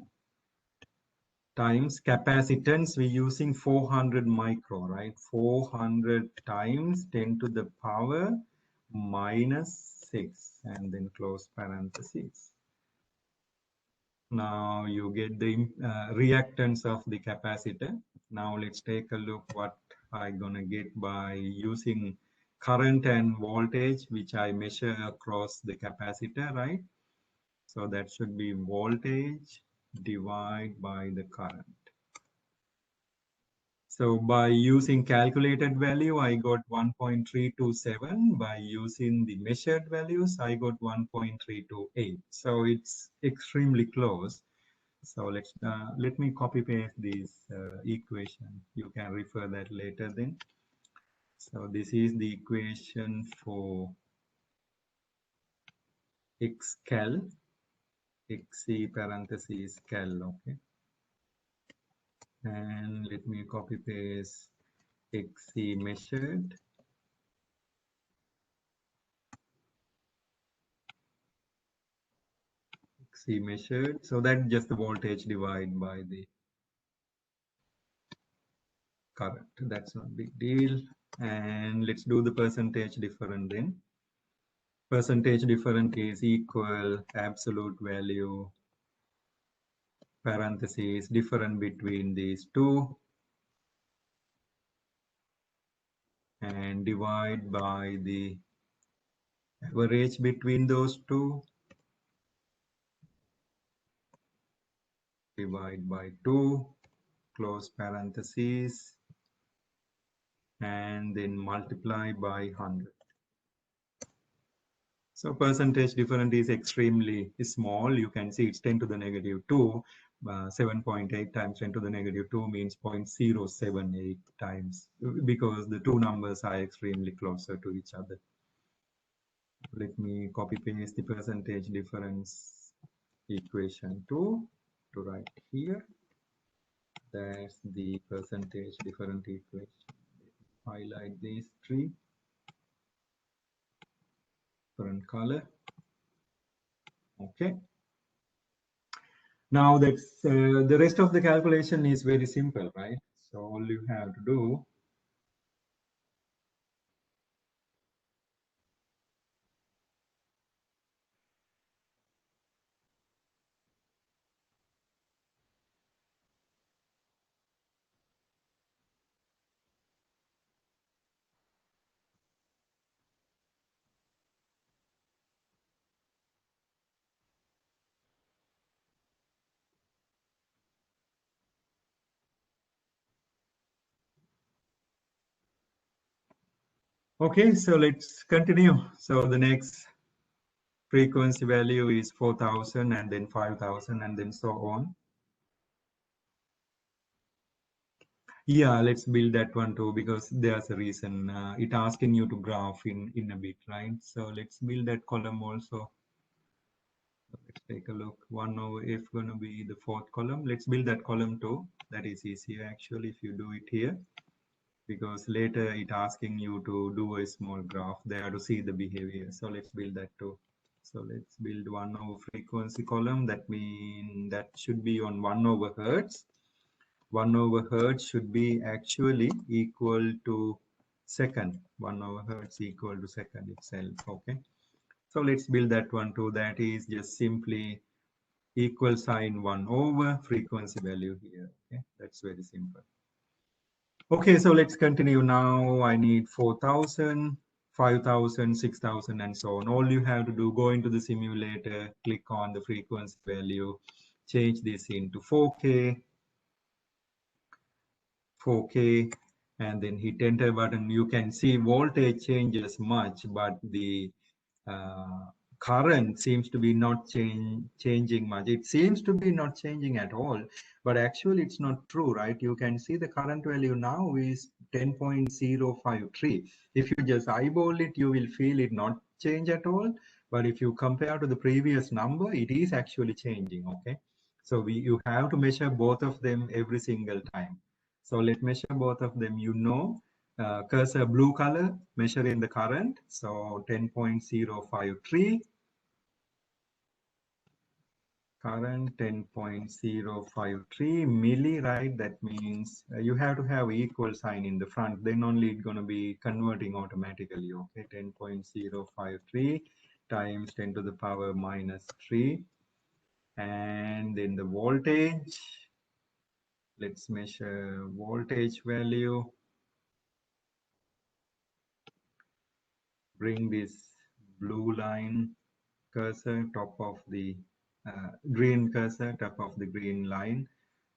times capacitance. We're using 400 micro, right? 400 times 10 to the power minus 6, and then close parentheses. Now you get the reactance of the capacitor. Now let's take a look what I'm gonna get by using current and voltage, which I measure across the capacitor, right? So that should be voltage divided by the current. So by using calculated value, I got 1.327. By using the measured values, I got 1.328. So it's extremely close. So let me copy paste this equation. You can refer that later then. So this is the equation for xcal, xc parentheses cal, okay? And let me copy paste xc measured, xc measured. So that's just the voltage divided by the current. That's not a big deal. And let's do the percentage difference then. Percentage difference is equal absolute value parentheses difference between these two and divide by the average between those two, divide by 2, close parentheses, and then multiply by 100. So percentage difference is extremely small. You can see it's 10 to the negative 2. 7.8 times 10 to the negative 2 means 0.078 times because the two numbers are extremely closer to each other. Let me copy paste the percentage difference equation to write here. That's the percentage difference equation. Highlight these three different color. Okay. Now that's the rest of the calculation is very simple, right? So all you have to do. Okay, so let's continue. So the next frequency value is 4,000 and then 5,000 and then so on. Yeah, let's build that one too because there's a reason. It asking you to graph in a bit, right? So let's build that column also. Let's take a look. 1 over F gonna be the fourth column. Let's build that column too. That is easier actually if you do it here, because later it asking you to do a small graph there to see the behavior. So let's build that too. So let's build 1 over frequency column. That means that should be on 1 over hertz. 1 over hertz should be actually equal to second. 1 over hertz equal to second itself. Okay. So let's build that one too. That is just simply equal sign 1 over frequency value here. Okay. That's very simple. Okay, so let's continue now. I need 4,000, 5,000, 6,000, and so on. All you have to do, go into the simulator, click on the frequency value, change this into 4K, and then hit enter button. You can see voltage changes much, but the uh, current seems to be not changing much. It seems to be not changing at all, but actually it's not true, right? You can see the current value now is 10.053. If you just eyeball it, you will feel it not change at all. But if you compare to the previous number, it is actually changing, okay? So you have to measure both of them every single time. So let's measure both of them, cursor blue color, measuring the current. So 10.053, current 10.053 milli, right? That means you have to have equal sign in the front, then only it's going to be converting automatically. Okay, 10.053 times 10 to the power minus 3. And then the voltage, let's measure voltage value. Bring this blue line cursor top of the green cursor top of the green line.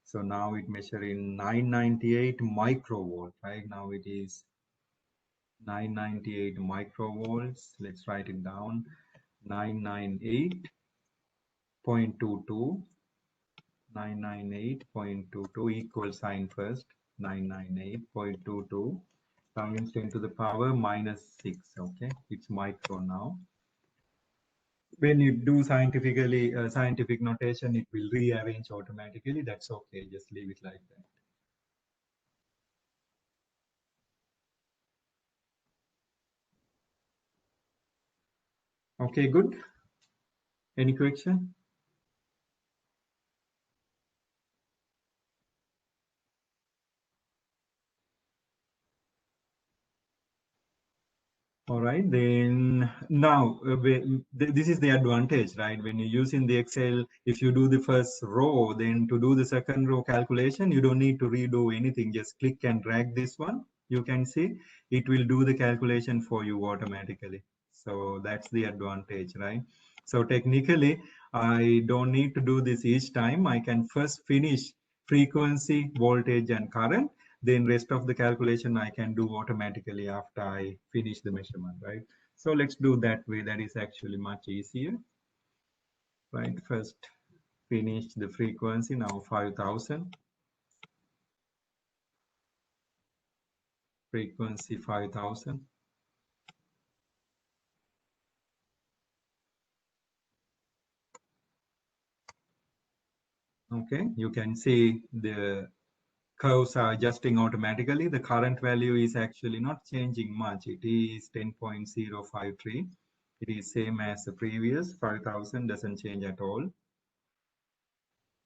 So now it measuring 998 microvolt, right? Now it is 998 microvolts. Let's write it down. 998.22, 998.22 equal sign first. 998.22 times 10 to the power minus 6. Okay, it's micro now. When you do scientific notation, it will rearrange automatically. That's okay. Just leave it like that. Okay, good. Any question? All right, then now this is the advantage, right? When you use in the Excel, if you do the first row, then to do the second row calculation, you don't need to redo anything. Just click and drag this one. You can see it will do the calculation for you automatically. So that's the advantage, right? So technically, I don't need to do this each time. I can first finish frequency, voltage, and current, then rest of the calculation I can do automatically after I finish the measurement, right? So let's do that way. That is actually much easier, right? First, finish the frequency, now 5000. Frequency 5000. Okay, you can see the curves are adjusting automatically. The current value is actually not changing much. It is 10.053. It is same as the previous. 5000 doesn't change at all.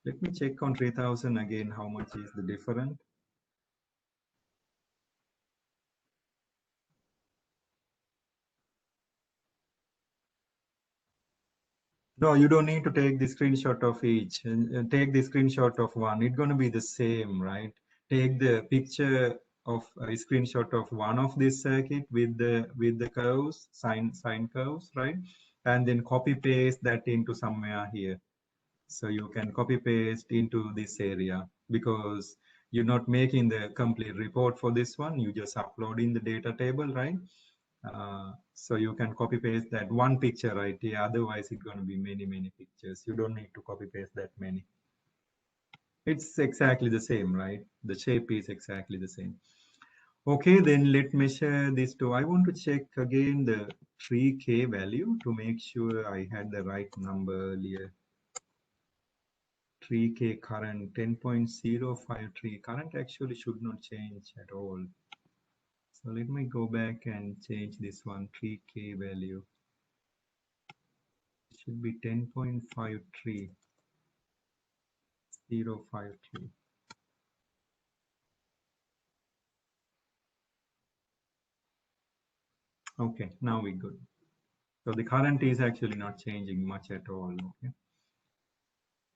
Let me check on 3000 again. How much is the difference? No, you don't need to take the screenshot of each. Take the screenshot of one. It's going to be the same, right? Take the picture of a screenshot of one of this circuit with the curves, sine curves, right? And then copy paste that into somewhere here. So you can copy paste into this area because you're not making the complete report for this one. You just upload in the data table, right? So you can copy paste that one picture right here. Otherwise, it's going to be many pictures. You don't need to copy paste that many. It's exactly the same, right? The shape is exactly the same. Okay, then let me share this too. I want to check again the 3K value to make sure I had the right number earlier. 3K current 10.053. Current actually should not change at all. So let me go back and change this one 3K value. It should be 10.53. 053. Okay, now we're good. So the current is actually not changing much at all. Okay.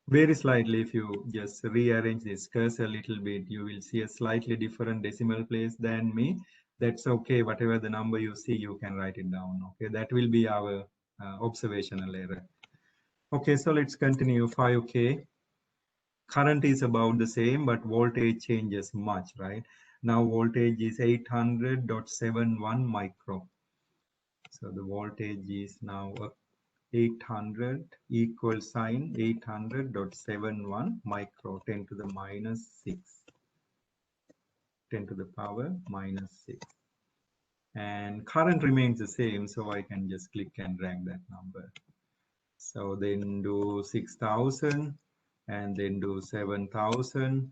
Very slightly, if you just rearrange this cursor a little bit, you will see a slightly different decimal place than me. That's okay. Whatever the number you see, you can write it down. Okay, that will be our observational error. Okay, so let's continue. 5K. Current is about the same, but voltage changes much, right? Now voltage is 800.71 micro. So the voltage is now 800 equal sign 800.71 micro 10 to the minus 6. 10 to the power minus 6. And current remains the same, so I can just click and drag that number. So then do 6,000 and then do 7,000,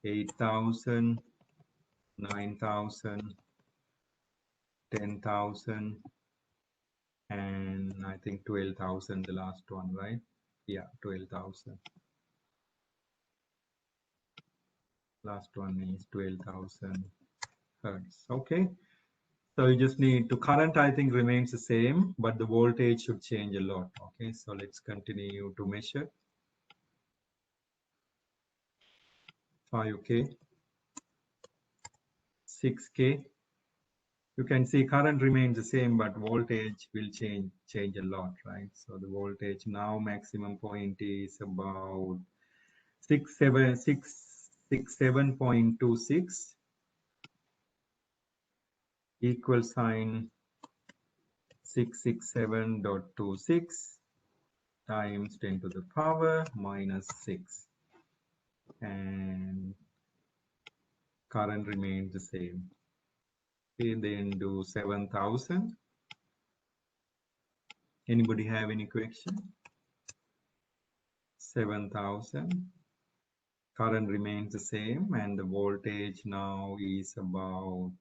8,000, 9,000, 10,000, and I think 12,000, the last one, right? Yeah, 12,000. Last one is 12,000 hertz. Okay. So you just need to, current I think remains the same, but the voltage should change a lot. Okay. So let's continue to measure. 5K, 6K. You can see current remains the same, but voltage will change a lot, right? So the voltage now maximum point is about 67.26 equal sign 667.26 times 10 to the power minus 6, and current remains the same. Okay, then do 7,000. Anybody have any question? 7,000. Current remains the same, and the voltage now is about,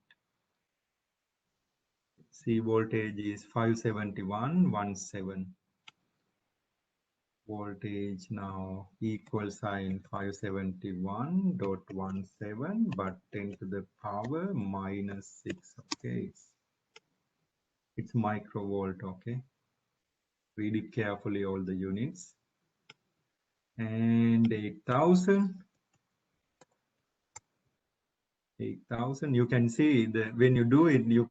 see, voltage is 571.17. Voltage now equal sign 571.17, but 10 to the power minus 6. Okay, it's microvolt. Okay, read it carefully, all the units. And 8,000. 8,000. You can see that when you do it, you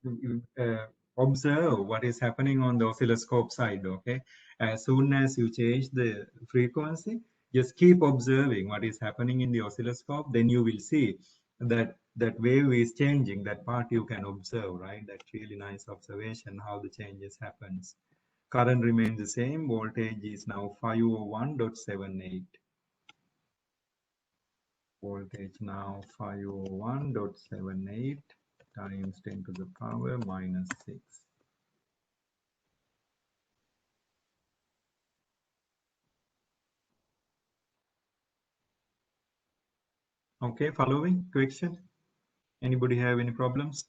observe what is happening on the oscilloscope side. Okay, as soon as you change the frequency, just keep observing what is happening in the oscilloscope. Then you will see that wave is changing. That part you can observe, right? That's really nice observation how the changes happens. Current remains the same. Voltage is now 501.78. Voltage now 501.78 times 10 to the power minus 6. Okay, following question? Anybody have any problems?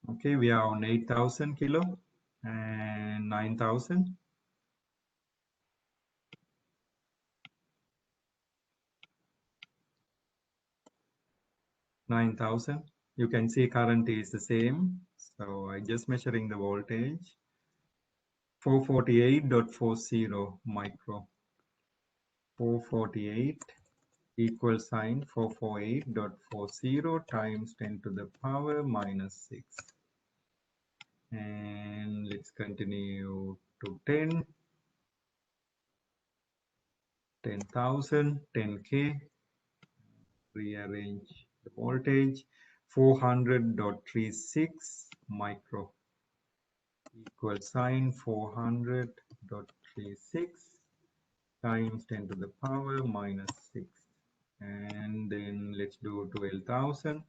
Okay, we are on 8,000 kilo and 9,000. 9,000. You can see current is the same. So I just measuring the voltage. 448.40 micro. 448 equal sign 448.40 times 10 to the power minus 6. And let's continue to 10. 10,000, 10K. Rearrange the voltage. 400.36 micro. Equal sign 400.36 times 10 to the power minus 6. And then let's do 12,000.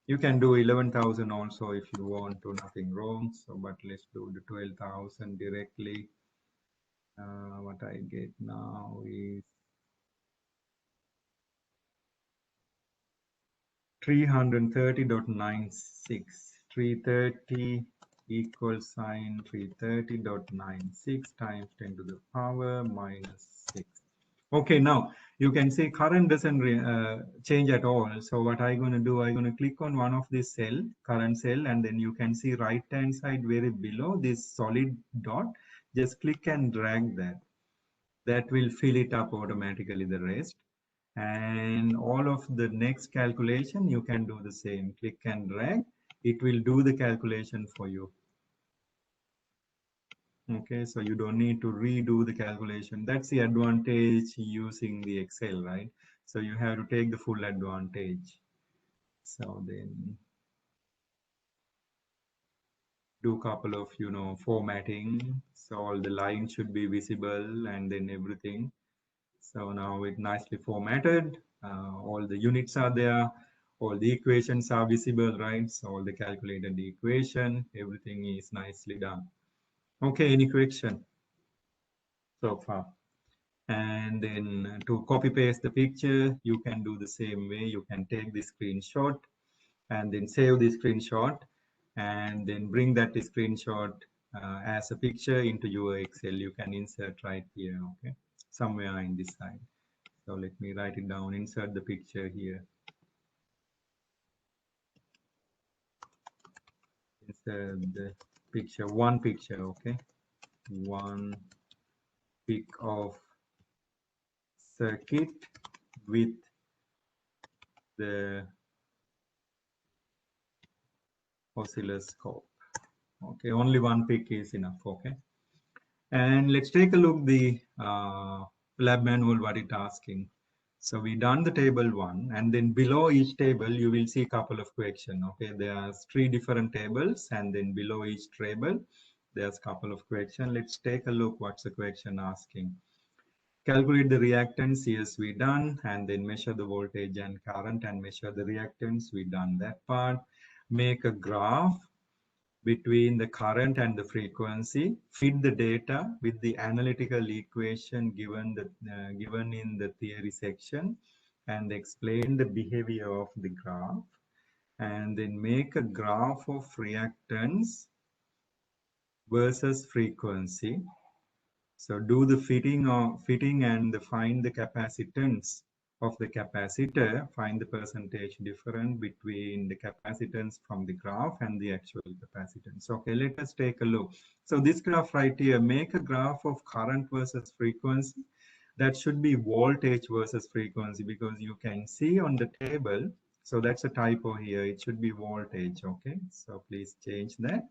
You can do 11,000 also if you want to, nothing wrong. So, but let's do the 12,000 directly. What I get now is 330.96. 330 equal sign 330.96 times 10 to the power minus 6. Okay, now you can see current doesn't change at all. So what I'm going to do, I'm going to click on one of this cell, current cell, and then you can see right hand side very below this solid dot. Just click and drag that. That will fill it up automatically, the rest. And all of the next calculation, you can do the same. Click and drag. It will do the calculation for you. Okay, so you don't need to redo the calculation. That's the advantage using the Excel, right? So you have to take the full advantage. So then do a couple of, formatting. So all the lines should be visible and then everything. So now it nicely formatted. All the units are there. All the equations are visible, right? So all the calculated equation, everything is nicely done. Okay, any question so far? And then to copy paste the picture, you can do the same way. You can take the screenshot and then save the screenshot and then bring that screenshot as a picture into your Excel. You can insert right here, okay, somewhere in this side. So let me write it down, insert the picture here. Insert the picture, one picture, okay? One pic of circuit with the oscilloscope. Okay, only one pic is enough, okay? And let's take a look the lab manual, what it's asking. So we done the table one, and then below each table, you will see a couple of questions. Okay, there are 3 different tables, and then below each table, there's a couple of questions. Let's take a look what's the question asking. Calculate the reactance, yes, we done, and then measure the voltage and current and measure the reactance, we done that part. Make a graph between the current and the frequency, fit the data with the analytical equation given in the theory section, and explain the behavior of the graph, and then make a graph of reactance versus frequency. So do the fitting and find the capacitance of the capacitor, find the percentage difference between the capacitance from the graph and the actual capacitance. Okay, let us take a look. So this graph right here, make a graph of current versus frequency. That should be voltage versus frequency, because you can see on the table, so that's a typo here, it should be voltage. Okay, so please change that.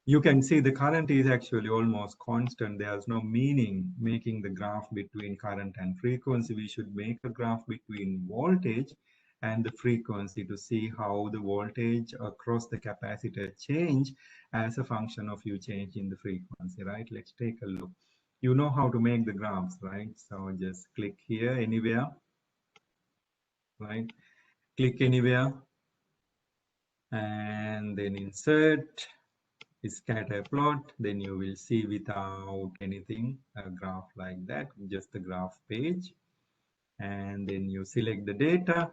You can see the current is actually almost constant. There's no meaning making the graph between current and frequency. We should make a graph between voltage and the frequency to see how the voltage across the capacitor change as a function of you change in the frequency, right? Let's take a look. You know how to make the graphs, right? So just click here anywhere, right? Click anywhere and then insert scatter plot. Then you will see without anything a graph like that, just the graph page. And then you select the data,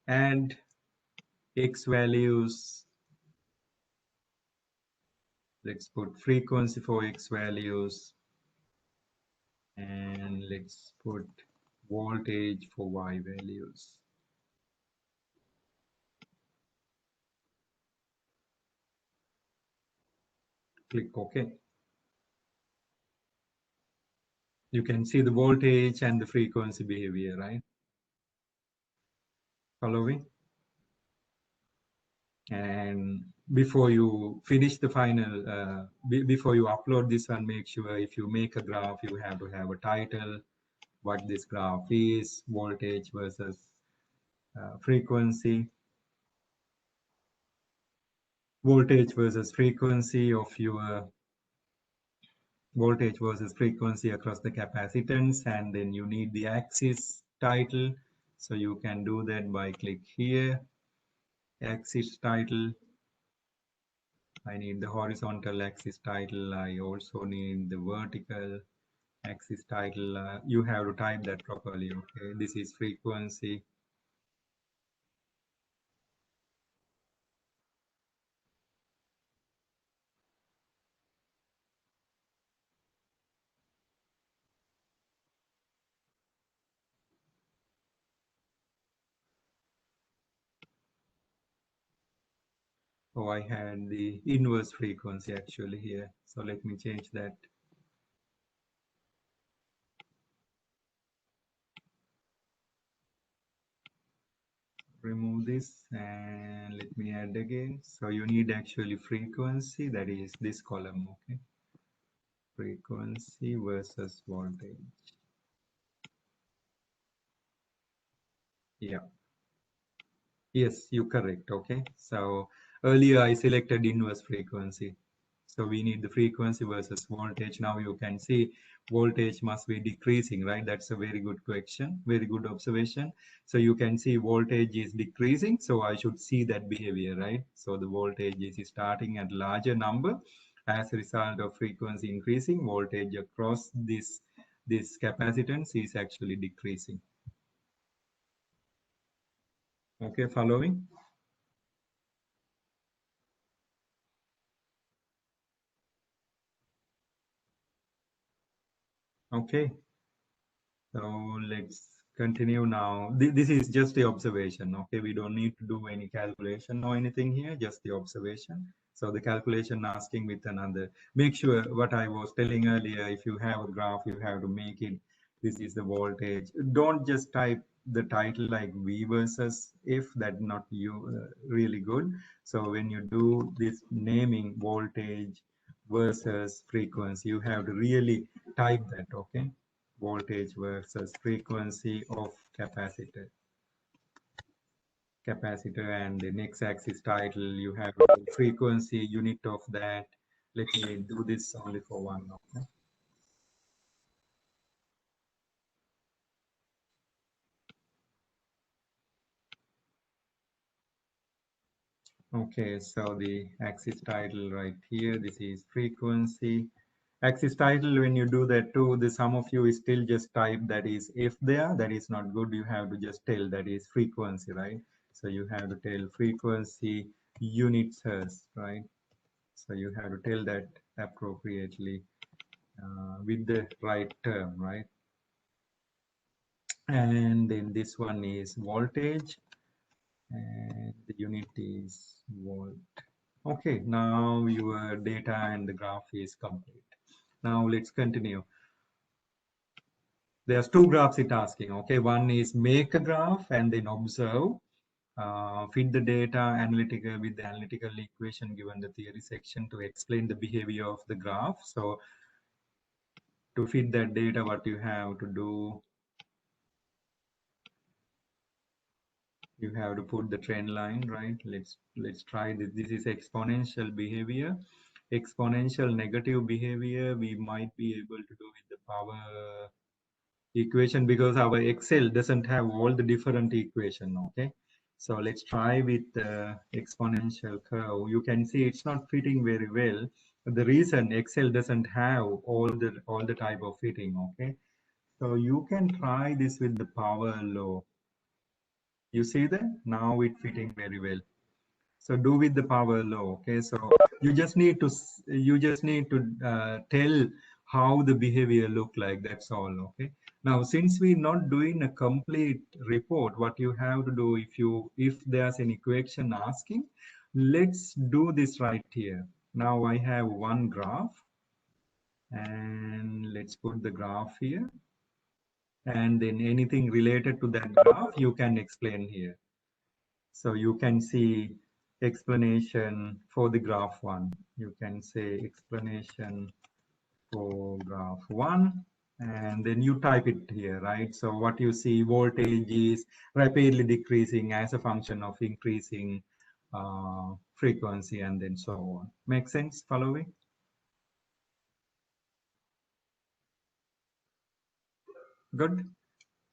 add x values. Let's put frequency for x values, and let's put voltage for y values. Click OK. You can see the voltage and the frequency behavior, right? Following? And before you finish the final, before you upload this one, make sure if you make a graph, you have to have a title, what this graph is, voltage versus frequency, voltage versus frequency of your voltage versus frequency across the capacitance, and then you need the axis title. So you can do that by click here, axis title. I need the horizontal axis title. I also need the vertical axis title. You have to type that properly. Okay, this is frequency. Oh, I had the inverse frequency actually here. So let me change that. Remove this and let me add again. So you need actually frequency, that is this column. Okay, frequency versus voltage. Yeah, yes, you're correct. Okay, so earlier I selected inverse frequency. So we need the frequency versus voltage. Now you can see voltage must be decreasing, right? That's a very good question, very good observation. So you can see voltage is decreasing. So I should see that behavior, right? So the voltage is starting at larger number. As a result of frequency increasing, voltage across this capacitance is actually decreasing. Okay, following? Okay. So let's continue now. This is just the observation. Okay, we don't need to do any calculation or anything here, just the observation. So the calculation asking with another. Make sure what I was telling earlier, if you have a graph, you have to make it, this is the voltage. Don't just type the title like V versus if, that's not really good. So when you do this naming voltage versus frequency, you have to really type that, okay? Voltage versus frequency of capacitor, and the next axis title you have frequency unit of that. Let me do this only for one. Okay, okay, so the axis title right here, this is frequency. Axis title, when you do that too, the some of you is still just type that is if there, that is not good. You have to just tell that is frequency, right? So you have to tell frequency units hertz, right? So you have to tell that appropriately with the right term, right? And then this one is voltage, and the unit is volt. Okay, now your data and the graph is complete. Now let's continue. There's two graphs it's asking. Okay, one is make a graph and then observe. Fit the data analytical with the analytical equation given the theory section to explain the behavior of the graph. So to fit that data, what you have to do, you have to put the trend line, right? Let's try this. This is exponential behavior. Exponential negative behavior we might be able to do with the power equation because our Excel doesn't have all the different equation. Okay, so let's try with the exponential curve. You can see it's not fitting very well. The reason Excel doesn't have all the type of fitting. Okay, so you can try this with the power law. You see that now it fitting very well. So do with the power law. Okay, so you just need to tell how the behavior look like. That's all. Okay, now since we're not doing a complete report, what you have to do, if there's an equation asking, let's do this right here. Now I have one graph, and let's put the graph here, and then anything related to that graph you can explain here. So you can see explanation for the graph one. You can say explanation for graph one, and then you type it here, right? So what you see, voltage is rapidly decreasing as a function of increasing frequency, and then so on. Make sense? Following? Good.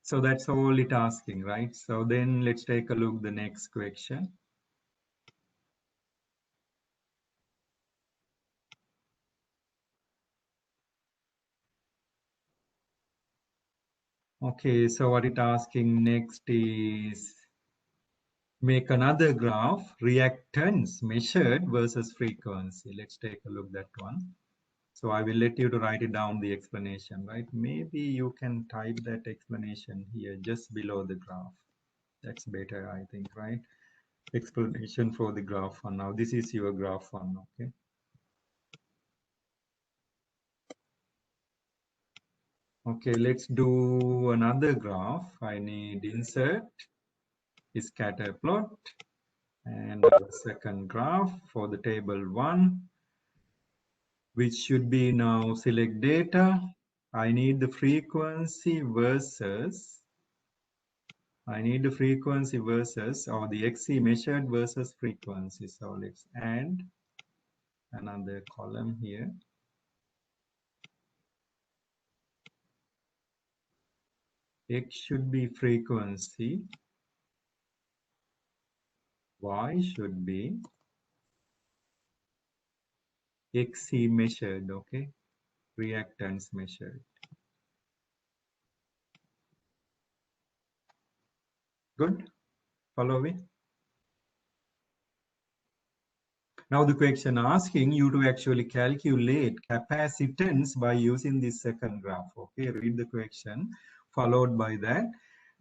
So that's all it asking, right? So then let's take a look the next question. Okay, so what it asking next is make another graph, reactance measured versus frequency. Let's take a look at that one. So I will let you to write it down the explanation, right? Maybe you can type that explanation here just below the graph. That's better, I think, right? Explanation for the graph one. Now this is your graph one, okay? Okay, let's do another graph. I need insert, scatter plot, and a second graph for the table one, which should be now select data. I need the frequency versus, or the XC measured versus frequency. So let's add another column here. X should be frequency. Y should be XC measured, okay? Reactance measured. Good? Follow me? Now the question asking you to actually calculate capacitance by using this second graph. Okay, read the question. Followed by that,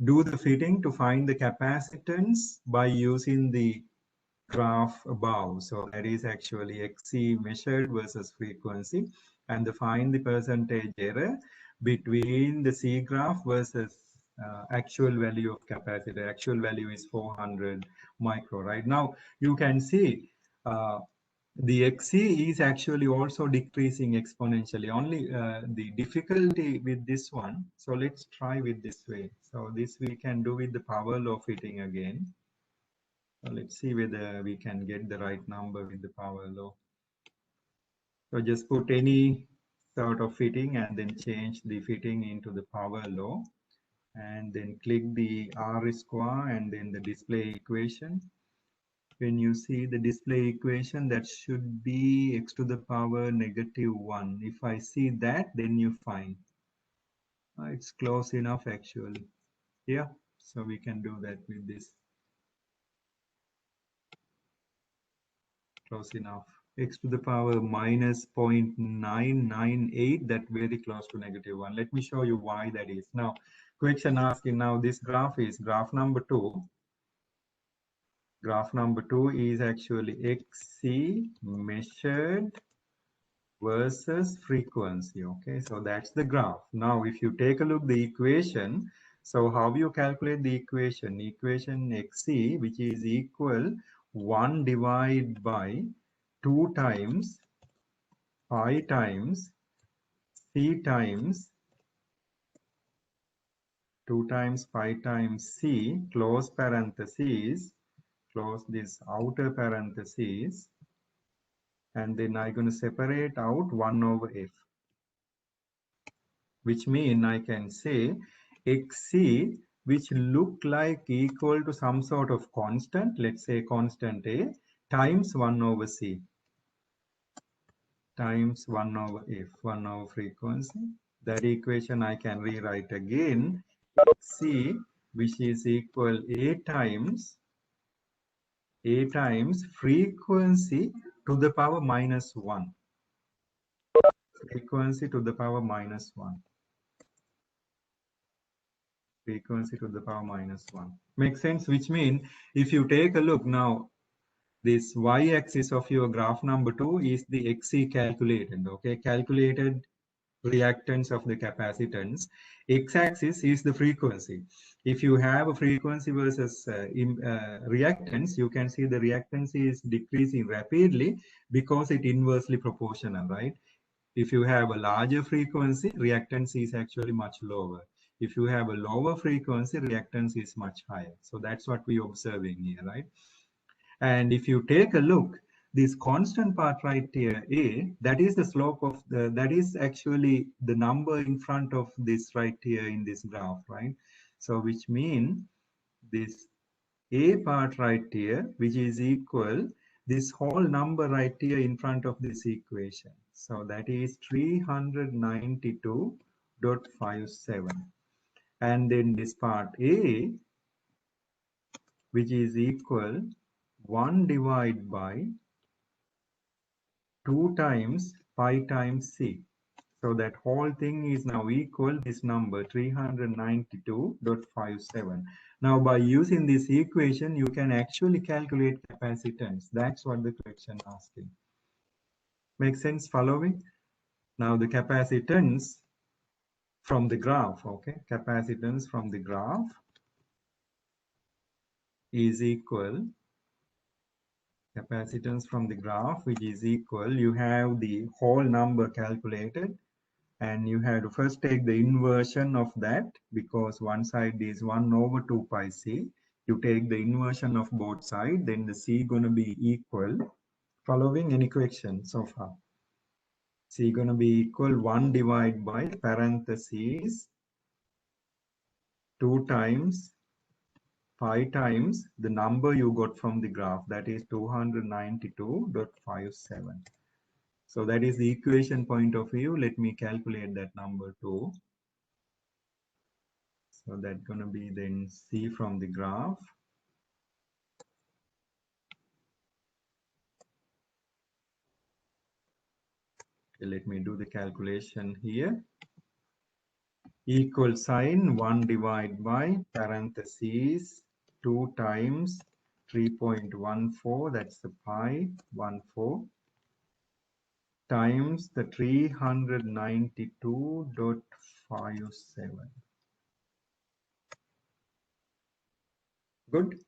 do the fitting to find the capacitance by using the graph above. So that is actually XC measured versus frequency, and to find the percentage error between the C graph versus actual value of capacitor. Actual value is 400 micro. Right now you can see the XC is actually also decreasing exponentially. Only the difficulty with this one. So let's try with this way. So this we can do with the power law fitting again. So let's see whether we can get the right number with the power law. So just put any sort of fitting and then change the fitting into the power law, and then click the R square and then the display equation. When you see the display equation, that should be x to the power -1. If I see that, then you find it's close enough actually. Yeah, so we can do that with this. Close enough. x to the power minus 0.998, that very close to -1. Let me show you why that is. Now, question asking, now this graph is graph number 2. Graph number 2 is actually xc measured versus frequency. Okay, so that's the graph. Now, if you take a look the equation, so how you calculate the equation? Equation xc, which is equal 1 divided by 2 times pi times c times 2 times pi times c, close parentheses, close this outer parentheses, and then I'm going to separate out 1 over f, which means I can say xc, which look like equal to some sort of constant, let's say constant a, times 1 over c, times 1 over f, 1 over frequency. That equation I can rewrite again, c, which is equal a times frequency to the power minus 1. Frequency to the power minus 1. Frequency to the power minus 1. Makes sense? Which means if you take a look now, this y-axis of your graph number 2 is the xc calculated, okay? Calculated reactance of the capacitance. X-axis is the frequency. If you have a frequency versus reactance, you can see the reactance is decreasing rapidly because it inversely proportional, right? If you have a larger frequency, reactance is actually much lower. If you have a lower frequency, reactance is much higher. So that's what we're observing here, right? And if you take a look, this constant part right here, A, that is the slope of the, that is actually the number in front of this right here in this graph, right? So which means this A part right here, which is equal, this whole number right here in front of this equation. So that is 392.57. And then this part A, which is equal 1 divided by 2 times pi times c. So that whole thing is now equal this number 392.57. Now by using this equation, you can actually calculate capacitance. That's what the question asking. Make sense? Following? Now the capacitance from the graph, okay? Capacitance from the graph is equal, capacitance from the graph, which is equal, you have the whole number calculated, and you have to first take the inversion of that, because one side is 1 over 2 pi c. You take the inversion of both sides, then the c going to be equal, following any question so far. C going to be equal 1 divided by parentheses 2 times pi times the number you got from the graph, that is 292.57. So that is the equation point of view. Let me calculate that number too. So that's going to be then C from the graph. Okay, let me do the calculation here. Equal sign 1 divided by parentheses 2 times 3.14, that's the pi 14, times the 392.57. Good.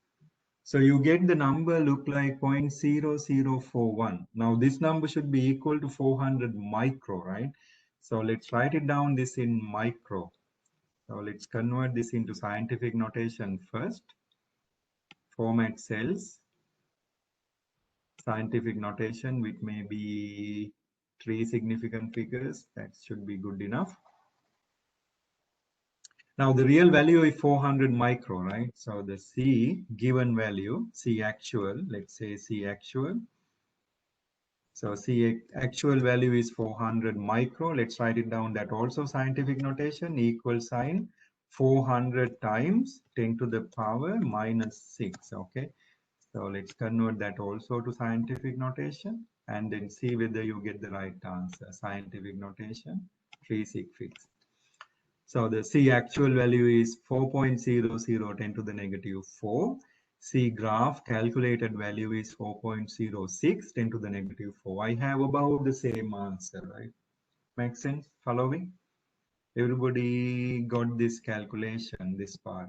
So you get the number look like 0.0041. Now this number should be equal to 400 micro, right? So let's write it down this in micro. So let's convert this into scientific notation first. Format cells. Scientific notation with maybe 3 significant figures. That should be good enough. Now the real value is 400 micro, right? So the C given value, C actual, let's say C actual. So C actual value is 400 micro. Let's write it down, that also scientific notation, equal sign 400 times 10 to the power minus 6, okay? So let's convert that also to scientific notation and then see whether you get the right answer. Scientific notation, 3 sig fixed. So the C actual value is 4.0010 to the negative 4. C graph calculated value is 4.06 10 to the negative 4. I have about the same answer, right? Makes sense? Following? Everybody got this calculation, this part.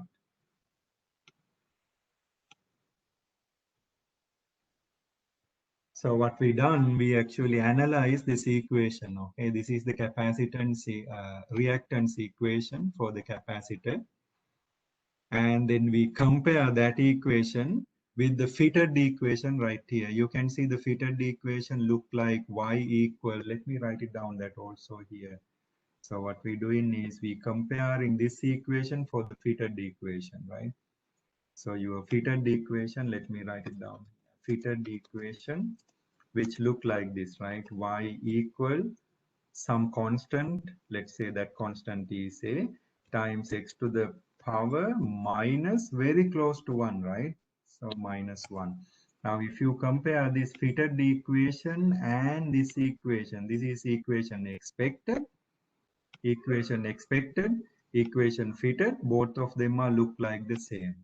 So what we done, we actually analyze this equation. Okay, this is the capacitance reactance equation for the capacitor, and then we compare that equation with the fitted equation right here. You can see the fitted equation look like y equal. Let me write it down that also here. So what we're doing is we comparing this equation for the fitted equation, right? So your fitted equation, let me write it down. Fitted equation, which look like this, right? Y equal some constant, let's say that constant is a times x to the power minus very close to 1, right? So minus 1. Now, if you compare this fitted equation and this equation, this is equation expected, equation fitted, both of them are look like the same.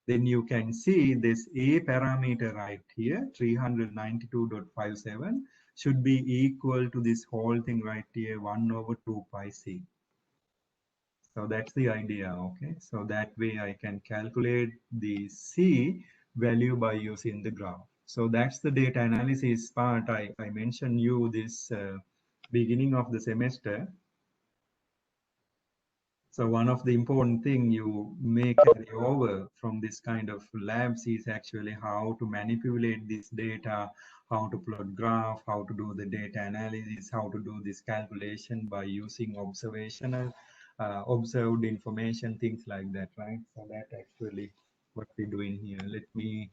Then you can see this A parameter right here, 392.57, should be equal to this whole thing right here, 1 over 2 pi c. So that's the idea, okay? So that way I can calculate the C value by using the graph. So that's the data analysis part. I mentioned you this beginning of the semester. So one of the important thing you may carry over from this kind of labs is actually how to manipulate this data, how to plot graph, how to do the data analysis, how to do this calculation by using observational, observed information, things like that, right? So that actually what we're doing here. Let me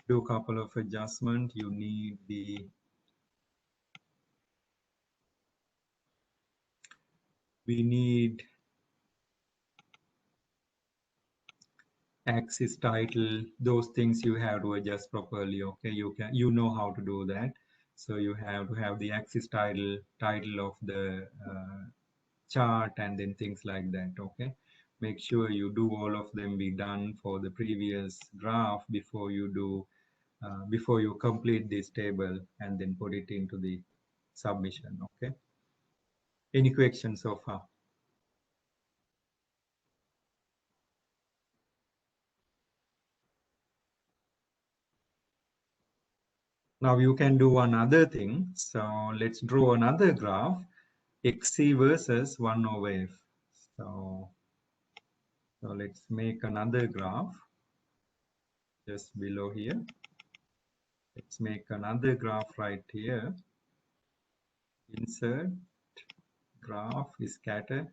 do a couple of adjustments. You need we need axis title, those things you have to adjust properly. Okay, you know how to do that. So you have to have the axis title of the chart and then things like that. Okay, make sure you do all of them be done for the previous graph before you do before you complete this table and then put it into the submission. Okay, any questions so far? Now you can do another thing. So let's draw another graph, XC versus 1 over F. So let's make another graph just below here. Let's make another graph right here. Insert, graph is scatter.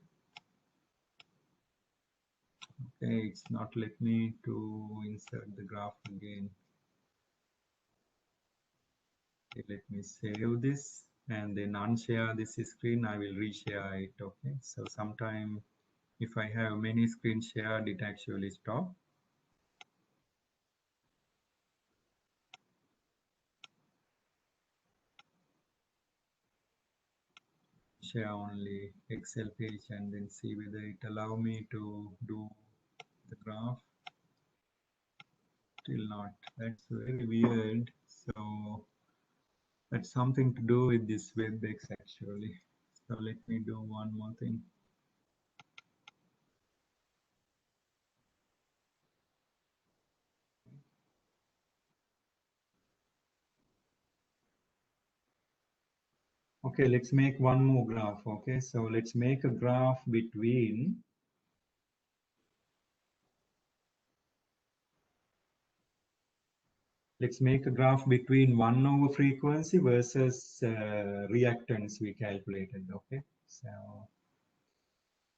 Okay, it's not let me to insert the graph again. Okay, let me save this and then unshare this screen. I will reshare it. Okay, so sometime if I have many screens shared, it actually stop. Share only Excel page and then see whether it allow me to do the graph. Still not. That's very weird. So that's something to do with this WebEx actually. So let me do one more thing. Okay, let's make one more graph. Okay, so let's make a graph between let's make a graph between 1 over frequency versus reactance we calculated. Okay, so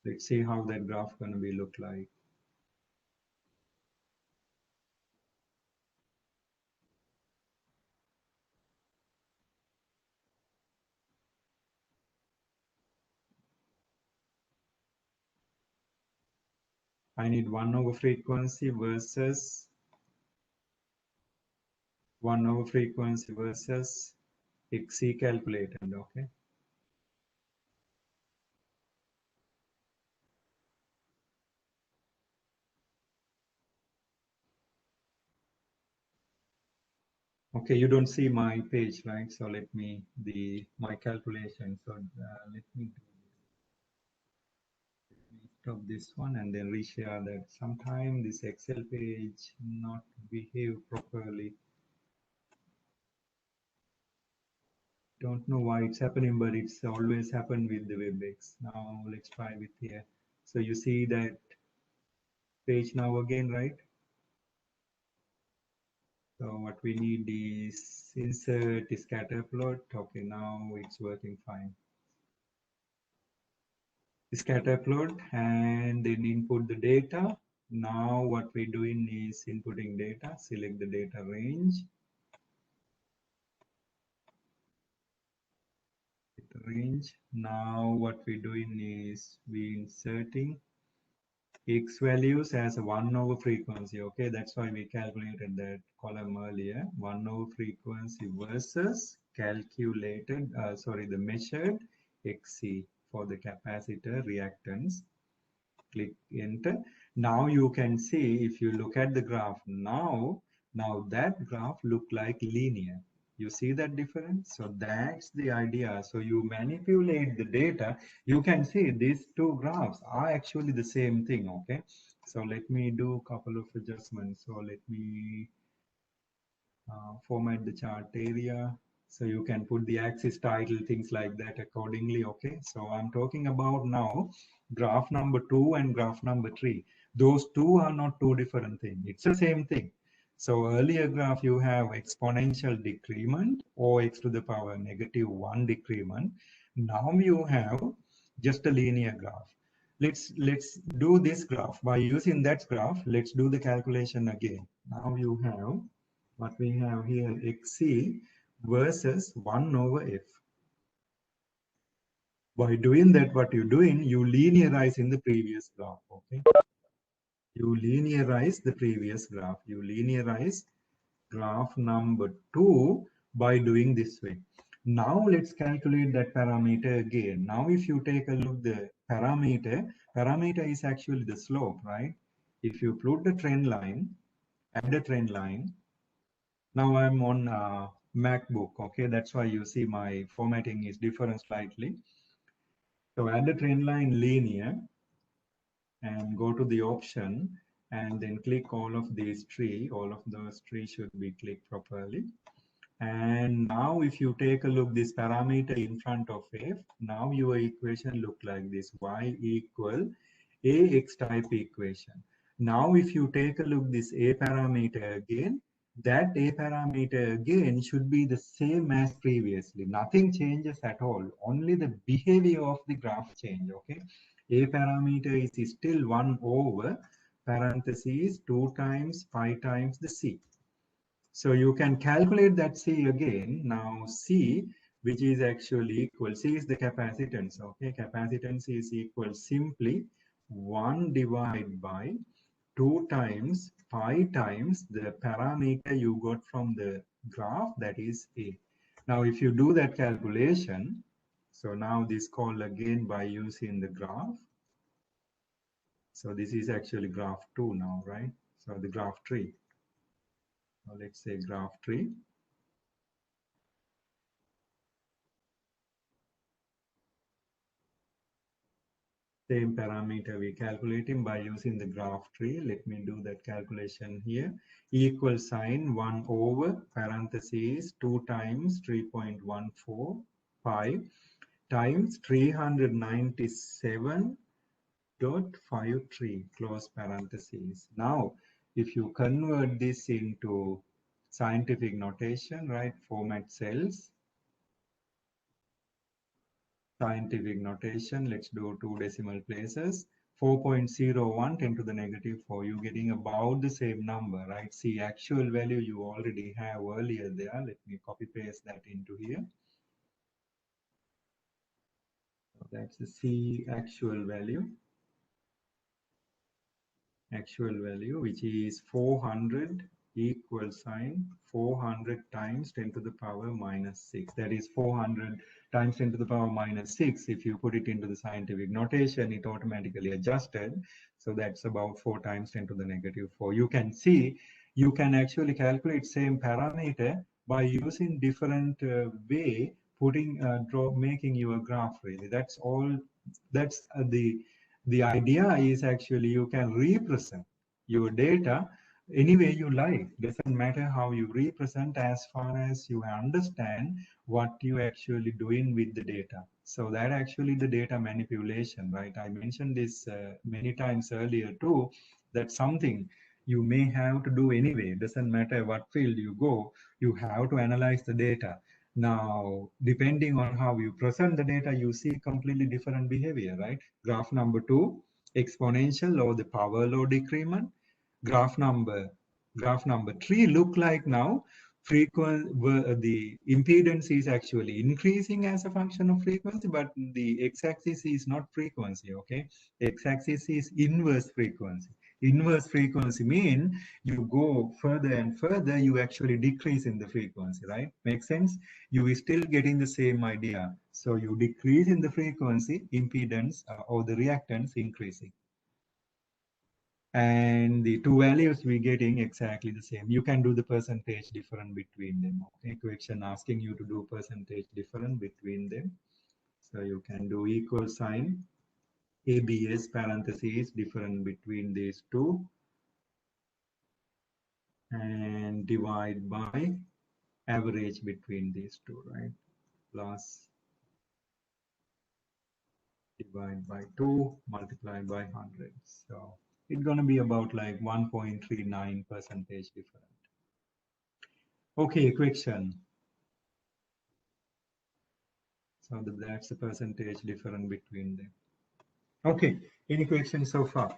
let's see how that graph gonna be look like. I need 1 over frequency versus 1 over frequency versus XC calculated, okay? Okay, you don't see my page, right? So let me, my calculation. So let me stop this one and then reshare that. Sometime this Excel page not behave properly. Don't know why it's happening, but it's always happened with the WebEx. Now let's try with here. So you see that page now again, right? So what we need is insert scatter plot. Okay, now it's working fine. Scatter plot and then input the data. Now what we're doing is inputting data, select the data range. Now what we're doing is we inserting X values as a 1 over frequency. Okay, that's why we calculated that column earlier. 1 over frequency versus calculated, the measured XC for the capacitor reactance. Click enter. Now you can see, if you look at the graph now that graph look like linear. You see that difference? So that's the idea. So you manipulate the data, you can see these two graphs are actually the same thing. Okay, so let me do a couple of adjustments. So let me format the chart area, so you can put the axis title, things like that accordingly. Okay, so I'm talking about now graph number 2 and graph number 3. Those two are not two different things, it's the same thing. So earlier graph you have exponential decrement or x to the power -1 decrement. Now you have just a linear graph. Let's do this graph. By using that graph, let's do the calculation again. Now you have what we have here, XC versus 1 over F. By doing that, what you're doing, you linearize in the previous graph, okay? You linearize the previous graph. You linearize graph number 2 by doing this way. Now let's calculate that parameter again. Now if you take a look, the parameter is actually the slope, right? If you plot the trend line, add the trend line. Now I'm on MacBook, okay? That's why you see my formatting is different slightly. So add the trend line linear and go to the option and then click all of these three. All of those three should be clicked properly. And now if you take a look, this parameter in front of F, now your equation look like this, y equal AX type equation. Now if you take a look this A parameter again, that A parameter again should be the same as previously. Nothing changes at all, only the behavior of the graph change, okay? A parameter is still 1 over parentheses 2 times pi times the C. So you can calculate that C again. Now C, which is actually equal, C is the capacitance, okay? Capacitance is equal simply 1 divided by 2 times pi times the parameter you got from the graph, that is A. Now if you do that calculation, so now this call again by using the graph. So this is actually graph 2 now, right? So the graph 3. Now let's say graph 3. Same parameter we calculating by using the graph tree. Let me do that calculation here. Equal sign 1 over parentheses 2 times 3.14 pi times 397.53 close parentheses. Now, if you convert this into scientific notation, right, format cells, scientific notation, let's do 2 decimal places. 4.01 10 to the -4, you're getting about the same number, right? See, actual value you already have earlier there. Let me copy paste that into here. So that's the C actual value, which is 400. equal sign 400 times 10 to the power minus 6. That is 400 times 10 to the power minus 6. If you put it into the scientific notation, it automatically adjusted. So that's about 4 times 10 to the negative 4. You can see, you can actually calculate same parameter by using different way, putting, making your graph really. That's all. That's the idea is actually you can represent your data any way you like. Doesn't matter how you represent, as far as you understand what you actually doing with the data. So that actually the data manipulation, right? I mentioned this many times earlier too, that something you may have to do anyway. Doesn't matter what field you go, you have to analyze the data. Now, depending on how you present the data, you see completely different behavior, right? Graph number 2, exponential or the power law decrement. Graph number 3 look like now the impedance is actually increasing as a function of frequency, but the x-axis is not frequency, okay? X-axis is inverse frequency. Inverse frequency mean you go further and further, you actually decrease in the frequency, right? Makes sense? You are still getting the same idea. So you decrease in the frequency, impedance or the reactance increasing. And the two values we're getting exactly the same. You can do the percentage difference between them. Okay, question asking you to do percentage difference between them. So you can do equal sign, ABS parentheses difference between these two, and divide by average between these two, right? Plus divide by 2 multiplied by 100. So it's going to be about like 1.39% different. Okay, question. So that's the percentage difference between them. Okay, any questions so far?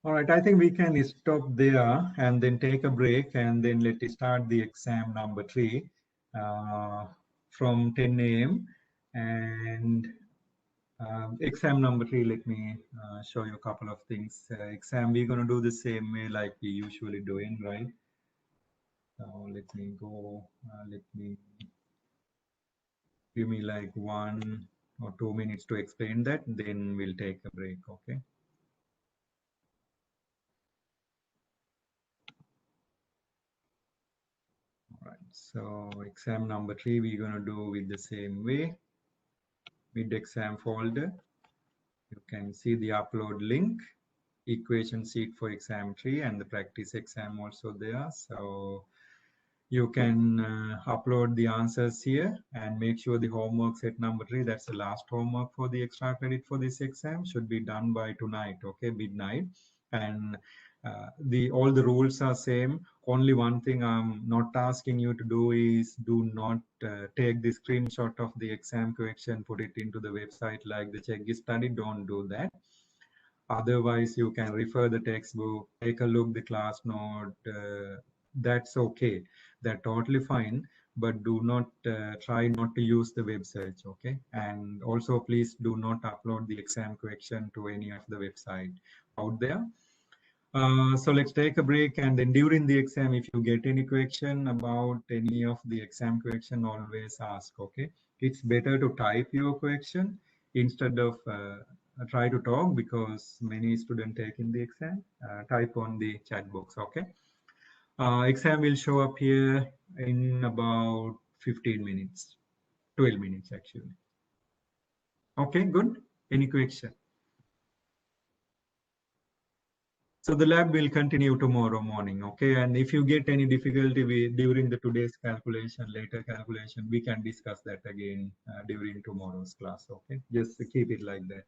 All right, I think we can stop there and then take a break and then let us start the exam number 3 from 10 a.m. And exam number 3, let me show you a couple of things. Exam, we're going to do the same way like we usually doing, right? So let me go, let me give me like 1 or 2 minutes to explain that, then we'll take a break, okay? All right, so exam number 3, we're going to do with the same way. Mid-exam folder, you can see the upload link, equation sheet for exam 3 and the practice exam also there. So you can upload the answers here and make sure the homework set number 3, that's the last homework for the extra credit for this exam, should be done by tonight, okay, midnight. And all the rules are same. Only one thing I'm not asking you to do is do not take the screenshot of the exam question, put it into the website like the check study. Don't do that. Otherwise, you can refer the textbook, take a look the class note. That's okay. That's totally fine. But do not try not to use the web search, okay? And also, please do not upload the exam question to any of the website out there. So let's take a break, and then during the exam, if you get any question about any of the exam question, always ask, okay? It's better to type your question instead of try to talk, because many students taking the exam, type on the chat box, okay? Exam will show up here in about 15 minutes, 12 minutes actually. Okay, good. Any question? So the lab will continue tomorrow morning, okay? And if you get any difficulty during the today's calculation, later calculation, we can discuss that again during tomorrow's class, okay? Just keep it like that.